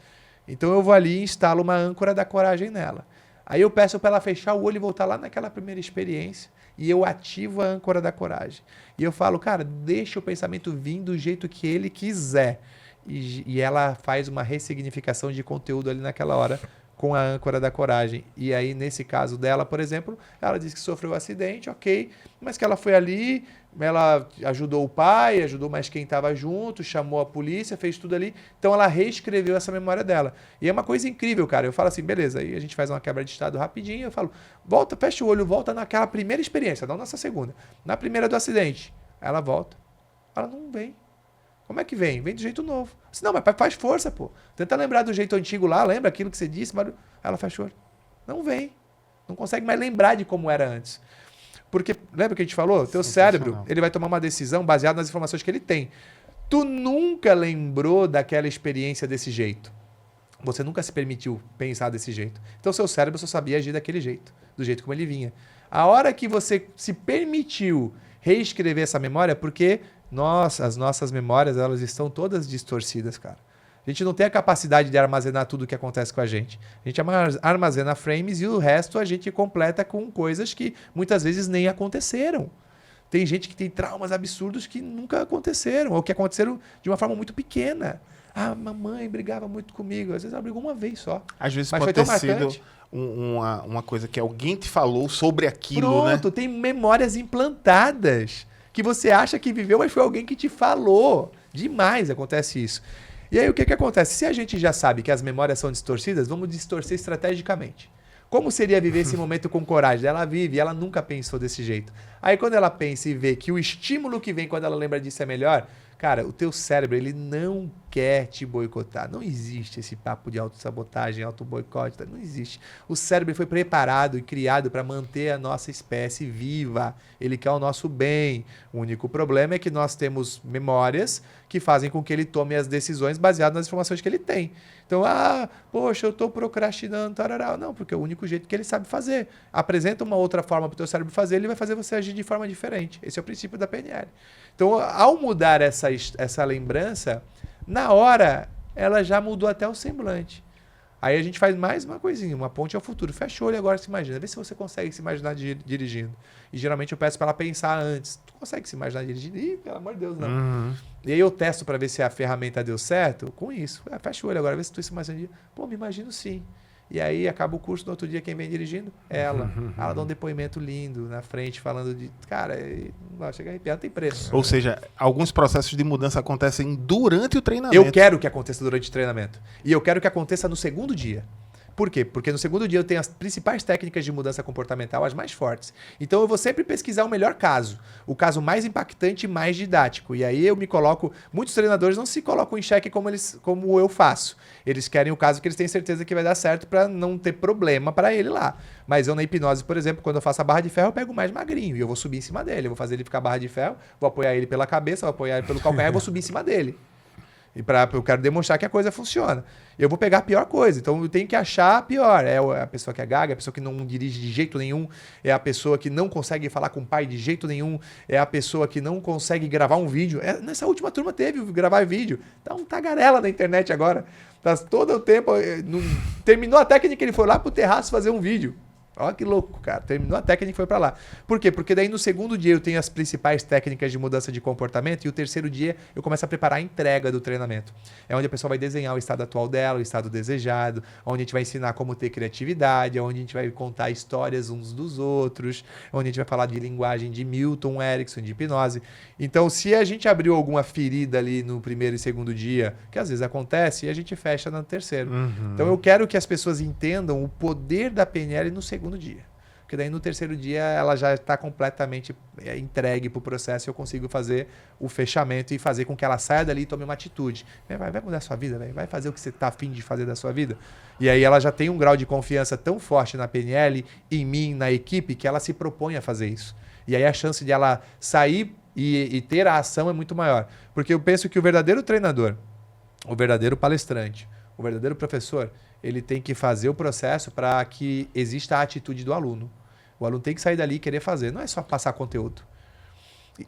S3: Então eu vou ali e instalo uma âncora da coragem nela. Aí eu peço para ela fechar o olho e voltar lá naquela primeira experiência e eu ativo a âncora da coragem. E eu falo, cara, deixa o pensamento vir do jeito que ele quiser. E ela faz uma ressignificação de conteúdo ali naquela hora com a âncora da coragem. E aí, nesse caso dela, por exemplo, ela disse que sofreu um acidente, ok, mas que ela foi ali, ela ajudou o pai, ajudou mais quem estava junto, chamou a polícia, fez tudo ali. Então, ela reescreveu essa memória dela. E é uma coisa incrível, cara. Eu falo assim, beleza, aí a gente faz uma quebra de estado rapidinho, eu falo, volta, fecha o olho, volta naquela primeira experiência, não nessa segunda. Na primeira do acidente. Ela volta. Ela não vem. Como é que vem? Vem do jeito novo. Disse, não, mas faz força, pô. Tenta lembrar do jeito antigo lá, lembra aquilo que você disse, mas ela faz olho. Não vem. Não consegue mais lembrar de como era antes. Porque, lembra que a gente falou? Teu cérebro, ele vai tomar uma decisão baseada nas informações que ele tem. Tu nunca lembrou daquela experiência desse jeito. Você nunca se permitiu pensar desse jeito. Então, seu cérebro só sabia agir daquele jeito, do jeito como ele vinha. A hora que você se permitiu reescrever essa memória, porque as nossas memórias, elas estão todas distorcidas, cara. A gente não tem a capacidade de armazenar tudo o que acontece com a gente. A gente armazena frames e o resto a gente completa com coisas que muitas vezes nem aconteceram. Tem gente que tem traumas absurdos que nunca aconteceram, ou que aconteceram de uma forma muito pequena. Ah, mamãe brigava muito comigo. Às vezes ela brigou uma vez só.
S1: Às vezes
S3: mas
S1: pode
S3: foi tão
S1: ter sido
S3: marcante.
S1: uma coisa que alguém te falou sobre aquilo, né?
S3: Pronto, tem memórias implantadas que você acha que viveu, mas foi alguém que te falou. Demais acontece isso. E aí o que acontece? Se a gente já sabe que as memórias são distorcidas, vamos distorcer estrategicamente. Como seria viver esse momento com coragem? Ela vive, ela nunca pensou desse jeito. Aí quando ela pensa e vê que o estímulo que vem quando ela lembra disso é melhor, cara, o teu cérebro, ele não quer te boicotar. Não existe esse papo de autossabotagem, autoboicote, não existe. O cérebro foi preparado e criado para manter a nossa espécie viva. Ele quer o nosso bem. O único problema é que nós temos memórias que fazem com que ele tome as decisões baseadas nas informações que ele tem. Então, poxa, eu estou procrastinando, tarará. Não, porque é o único jeito que ele sabe fazer. Apresenta uma outra forma para o teu cérebro fazer, ele vai fazer você agir de forma diferente. Esse é o princípio da PNL. Então, ao mudar essa lembrança, na hora, ela já mudou até o semblante. Aí a gente faz mais uma coisinha, uma ponte ao futuro. Fecha o olho agora, se imagina. Vê se você consegue se imaginar dirigindo. E geralmente eu peço para ela pensar antes. Tu consegue se imaginar dirigindo? Ih, pelo amor de Deus, não.
S1: Uhum.
S3: E aí eu testo para ver se a ferramenta deu certo com isso. Fecha o olho agora, vê se tu se imagina. Pô, me imagino sim. E aí acaba o curso, no outro dia quem vem dirigindo? Ela. Ela dá um depoimento lindo na frente, falando de... Cara, chega a arrepiar, não tem preço.
S1: Ou seja, alguns processos de mudança acontecem durante o treinamento.
S3: Eu quero que aconteça durante o treinamento. E eu quero que aconteça no segundo dia. Por quê? Porque no segundo dia eu tenho as principais técnicas de mudança comportamental, as mais fortes. Então eu vou sempre pesquisar o melhor caso. O caso mais impactante e mais didático. E aí eu me coloco... Muitos treinadores não se colocam em xeque como eu faço. Eles querem o caso que eles têm certeza que vai dar certo para não ter problema para ele lá. Mas eu na hipnose, por exemplo, quando eu faço a barra de ferro, eu pego o mais magrinho e eu vou subir em cima dele. Eu vou fazer ele ficar barra de ferro, vou apoiar ele pela cabeça, vou apoiar ele pelo calcanhar e vou subir em cima dele. E eu quero demonstrar que a coisa funciona. Eu vou pegar a pior coisa. Então eu tenho que achar a pior. É a pessoa que é gaga, é a pessoa que não dirige de jeito nenhum, é a pessoa que não consegue falar com o pai de jeito nenhum, é a pessoa que não consegue gravar um vídeo. Nessa última turma teve gravar vídeo. Tá um tagarela na internet agora. Tá todo o tempo. Terminou a técnica, ele foi lá pro terraço fazer um vídeo. Olha que louco, cara. Terminou a técnica e foi pra lá. Por quê? Porque daí no segundo dia eu tenho as principais técnicas de mudança de comportamento e o terceiro dia eu começo a preparar a entrega do treinamento. É onde a pessoa vai desenhar o estado atual dela, o estado desejado, onde a gente vai ensinar como ter criatividade, onde a gente vai contar histórias uns dos outros, onde a gente vai falar de linguagem de Milton Erickson, de hipnose. Então, se a gente abriu alguma ferida ali no primeiro e segundo dia, que às vezes acontece, a gente fecha no terceiro.
S1: Uhum.
S3: Então, eu quero que as pessoas entendam o poder da PNL no segundo dia. Porque daí no terceiro dia ela já está completamente entregue para o processo e eu consigo fazer o fechamento e fazer com que ela saia dali e tome uma atitude. Vai mudar a sua vida, vai fazer o que você está afim de fazer da sua vida. E aí ela já tem um grau de confiança tão forte na PNL, em mim, na equipe, que ela se propõe a fazer isso. E aí a chance de ela sair e ter a ação é muito maior. Porque eu penso que o verdadeiro treinador, o verdadeiro palestrante, o verdadeiro professor, ele tem que fazer o processo para que exista a atitude do aluno. O aluno tem que sair dali e querer fazer, não é só passar conteúdo.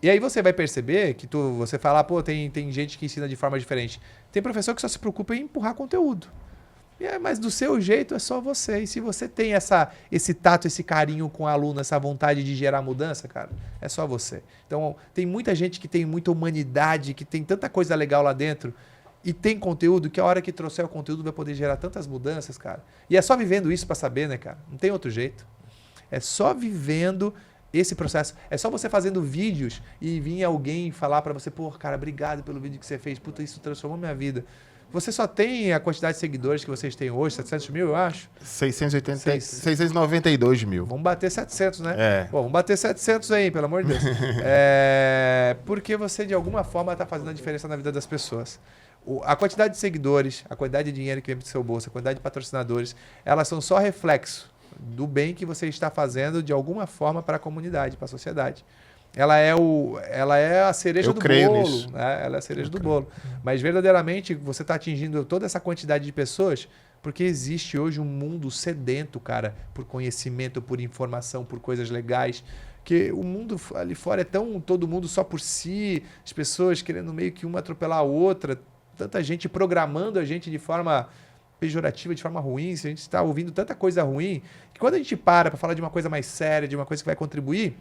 S3: E aí você vai perceber que você fala, pô, tem gente que ensina de forma diferente. Tem professor que só se preocupa em empurrar conteúdo. Mas do seu jeito é só você. E se você tem esse tato, esse carinho com o aluno, essa vontade de gerar mudança, cara, é só você. Então, tem muita gente que tem muita humanidade, que tem tanta coisa legal lá dentro, e tem conteúdo que a hora que trouxer o conteúdo vai poder gerar tantas mudanças, cara. E é só vivendo isso para saber, né, cara? Não tem outro jeito. É só vivendo esse processo. É só você fazendo vídeos e vir alguém falar para você, pô, cara, obrigado pelo vídeo que você fez. Puta, isso transformou minha vida. Você só tem a quantidade de seguidores que vocês têm hoje, 700 mil, eu acho?
S1: 692 mil.
S3: Vamos bater 700, né?
S1: É.
S3: Bom, vamos bater 700 aí, pelo amor de Deus. Porque você, de alguma forma, está fazendo a diferença na vida das pessoas. A quantidade de seguidores, a quantidade de dinheiro que vem para o seu bolso, a quantidade de patrocinadores, elas são só reflexo do bem que você está fazendo, de alguma forma, para a comunidade, para a sociedade. Ela é a cereja do bolo, né? Ela é a cereja do bolo. Mas verdadeiramente você está atingindo toda essa quantidade de pessoas porque existe hoje um mundo sedento, cara, por conhecimento, por informação, por coisas legais. Que o mundo ali fora é tão todo mundo só por si, as pessoas querendo meio que uma atropelar a outra, tanta gente programando a gente de forma pejorativa, de forma ruim, se a gente está ouvindo tanta coisa ruim, que quando a gente para falar de uma coisa mais séria, de uma coisa que vai contribuir,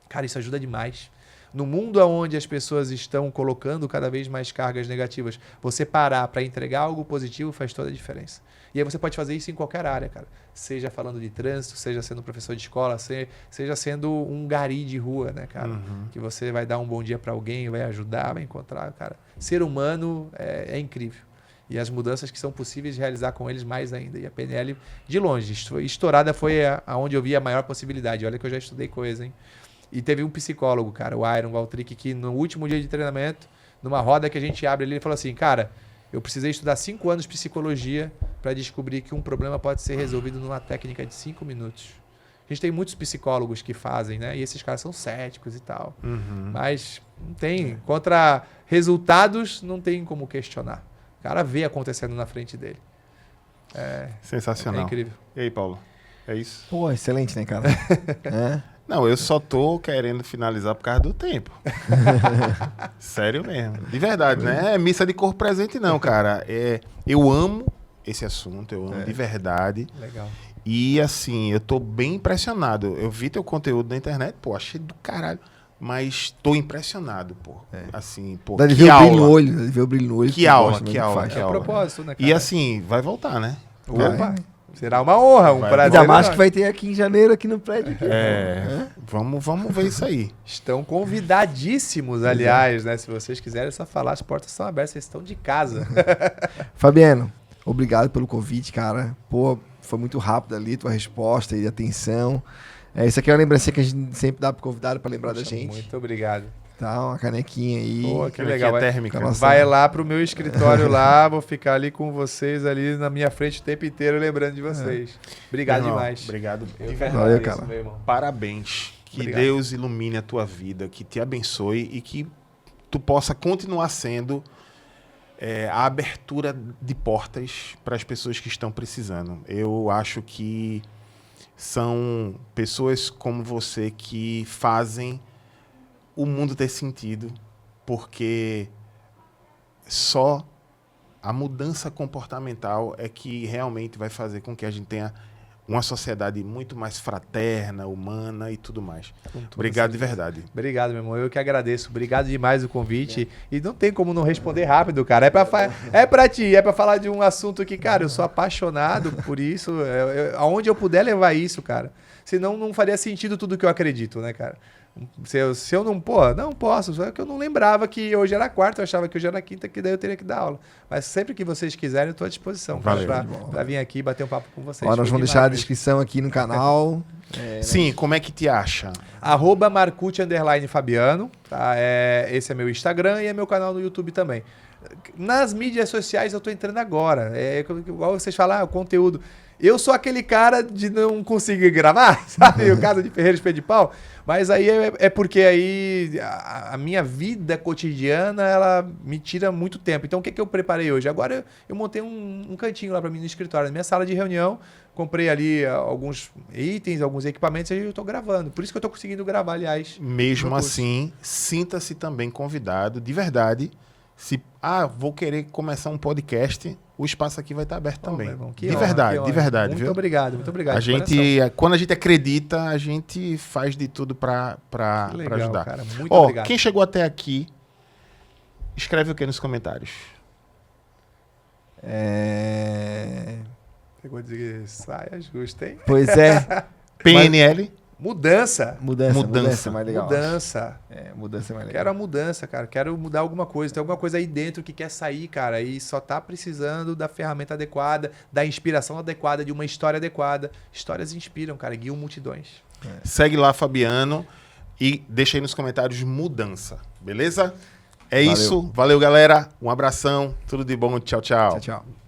S3: cara, isso ajuda demais. No mundo onde as pessoas estão colocando cada vez mais cargas negativas, você parar para entregar algo positivo faz toda a diferença. E aí você pode fazer isso em qualquer área, cara. Seja falando de trânsito, seja sendo professor de escola, seja sendo um gari de rua, né, cara? Que você vai dar um bom dia para alguém, vai ajudar, vai encontrar, cara. Ser humano é incrível. E as mudanças que são possíveis de realizar com eles mais ainda. E a PNL, de longe, estourada foi aonde eu vi a maior possibilidade. Olha que eu já estudei coisa, hein? E teve um psicólogo, cara, o Iron Valtric, que no último dia de treinamento, numa roda que a gente abre ali, ele falou assim, cara, eu precisei estudar 5 anos de psicologia para descobrir que um problema pode ser resolvido numa técnica de 5 minutos. A gente tem muitos psicólogos que fazem, né? E esses caras são céticos e tal. Mas não tem. Contra resultados, não tem como questionar. O cara vê acontecendo na frente dele.
S1: Sensacional.
S3: É incrível.
S1: E aí, Paulo? É isso?
S2: Pô, excelente, né, cara?
S1: Não, eu só tô querendo finalizar por causa do tempo. Sério mesmo. De verdade, né? É missa de corpo presente, não, cara. Eu amo esse assunto, eu amo de verdade.
S3: Legal.
S1: E, assim, eu tô bem impressionado. Eu vi teu conteúdo na internet, pô, achei do caralho. Mas tô impressionado, pô. Assim, pô,
S2: Dá de
S1: que
S2: ver o brilho no
S1: aula.
S2: olho. Dá de ver o brilho no olho.
S1: Que aula, que aula,
S2: faz.
S1: que
S3: É o
S1: aula.
S3: propósito, né, cara?
S1: E, assim, vai voltar, né?
S3: Opa! Será uma honra, um
S1: Vai.
S3: prazer.
S2: Ainda mais que
S3: enorme.
S2: vai ter aqui em janeiro, aqui no prédio. Aqui.
S1: Vamos ver isso aí.
S3: Estão convidadíssimos, aliás, né? Se vocês quiserem, é só falar, as portas estão abertas, vocês estão de casa.
S2: Fabiano, obrigado pelo convite, cara. Pô, foi muito rápido ali tua resposta e atenção. Isso aqui é uma lembrança que a gente sempre dá pro convidado para lembrar da
S3: Poxa,
S2: gente.
S3: Muito obrigado.
S2: Tá, uma canequinha aí.
S3: Pô, que
S1: Aqui
S3: legal.
S1: é térmica.
S2: Nossa.
S3: Vai lá pro meu escritório lá, vou ficar ali com vocês ali na minha frente o tempo inteiro lembrando de vocês. Obrigado
S1: Irmão,
S3: demais.
S1: Obrigado de
S3: Eu
S1: verdade.
S2: Valeu,
S3: agradeço,
S2: cara.
S3: meu irmão.
S1: Parabéns. Que
S3: Obrigado.
S1: Deus ilumine a tua vida, que te abençoe e que tu possa continuar sendo a abertura de portas para as pessoas que estão precisando. Eu acho que são pessoas como você que fazem o mundo ter sentido, porque só a mudança comportamental é que realmente vai fazer com que a gente tenha uma sociedade muito mais fraterna, humana e tudo mais. Obrigado de verdade.
S3: Obrigado, meu irmão. Eu que agradeço. Obrigado demais o convite. E não tem como não responder rápido, cara. É pra ti, é pra falar de um assunto que, cara, eu sou apaixonado por isso. Aonde eu puder levar isso, cara. Senão não faria sentido tudo que eu acredito, né, cara? Se eu não, não posso. Só que eu não lembrava que hoje era quarta, eu achava que hoje era quinta, que daí eu teria que dar aula. Mas sempre que vocês quiserem, eu estou à disposição,
S1: Valeu.
S3: para vir aqui e bater um papo com vocês.
S2: Ó, nós
S3: Foi
S2: vamos deixar a
S3: demais
S2: descrição aqui no canal.
S1: Sim, como é que te acha?
S3: mesmo. @Marcucci_Fabiano, tá? Esse é meu Instagram e é meu canal no YouTube também. Nas mídias sociais eu tô entrando agora. Igual vocês falam, o conteúdo. Eu sou aquele cara de não conseguir gravar, sabe? O Casa de Ferreira Espelho de Pau. Mas aí é porque aí a minha vida cotidiana, ela me tira muito tempo. Então o que eu preparei hoje? Agora eu montei um cantinho lá para mim no escritório, na minha sala de reunião. Comprei ali alguns itens, alguns equipamentos e eu tô gravando. Por isso que eu tô conseguindo gravar, aliás.
S1: Mesmo
S3: no curso.
S1: assim, sinta-se também convidado, de verdade. Se vou querer começar um podcast, o espaço aqui vai estar aberto também.
S3: Meu irmão, que
S1: de
S3: honra,
S1: verdade,
S3: que honra.
S1: de verdade,
S3: Muito
S1: viu?
S3: obrigado, muito obrigado.
S1: A
S3: de
S1: gente,
S3: coração.
S1: quando a gente acredita, a gente faz de tudo para
S3: Que legal,
S1: ajudar.
S3: cara. Muito
S1: Ó,
S3: obrigado.
S1: quem chegou até aqui, escreve o que nos comentários?
S3: Pegou de saia justa, hein?
S2: Pois é.
S1: PNL.
S3: Mudança.
S2: Mudança é mais legal.
S3: Mudança.
S2: Mudança é mais legal.
S3: Quero a mudança, cara. Quero mudar alguma coisa. Tem alguma coisa aí dentro que quer sair, cara. E só tá precisando da ferramenta adequada, da inspiração adequada, de uma história adequada. Histórias inspiram, cara. Guiam multidões.
S1: Segue lá, Fabiano, e deixa aí nos comentários mudança, beleza? É
S2: Valeu.
S1: isso. Valeu, galera. Um abração. Tudo de bom. Tchau, tchau.
S2: Tchau, tchau.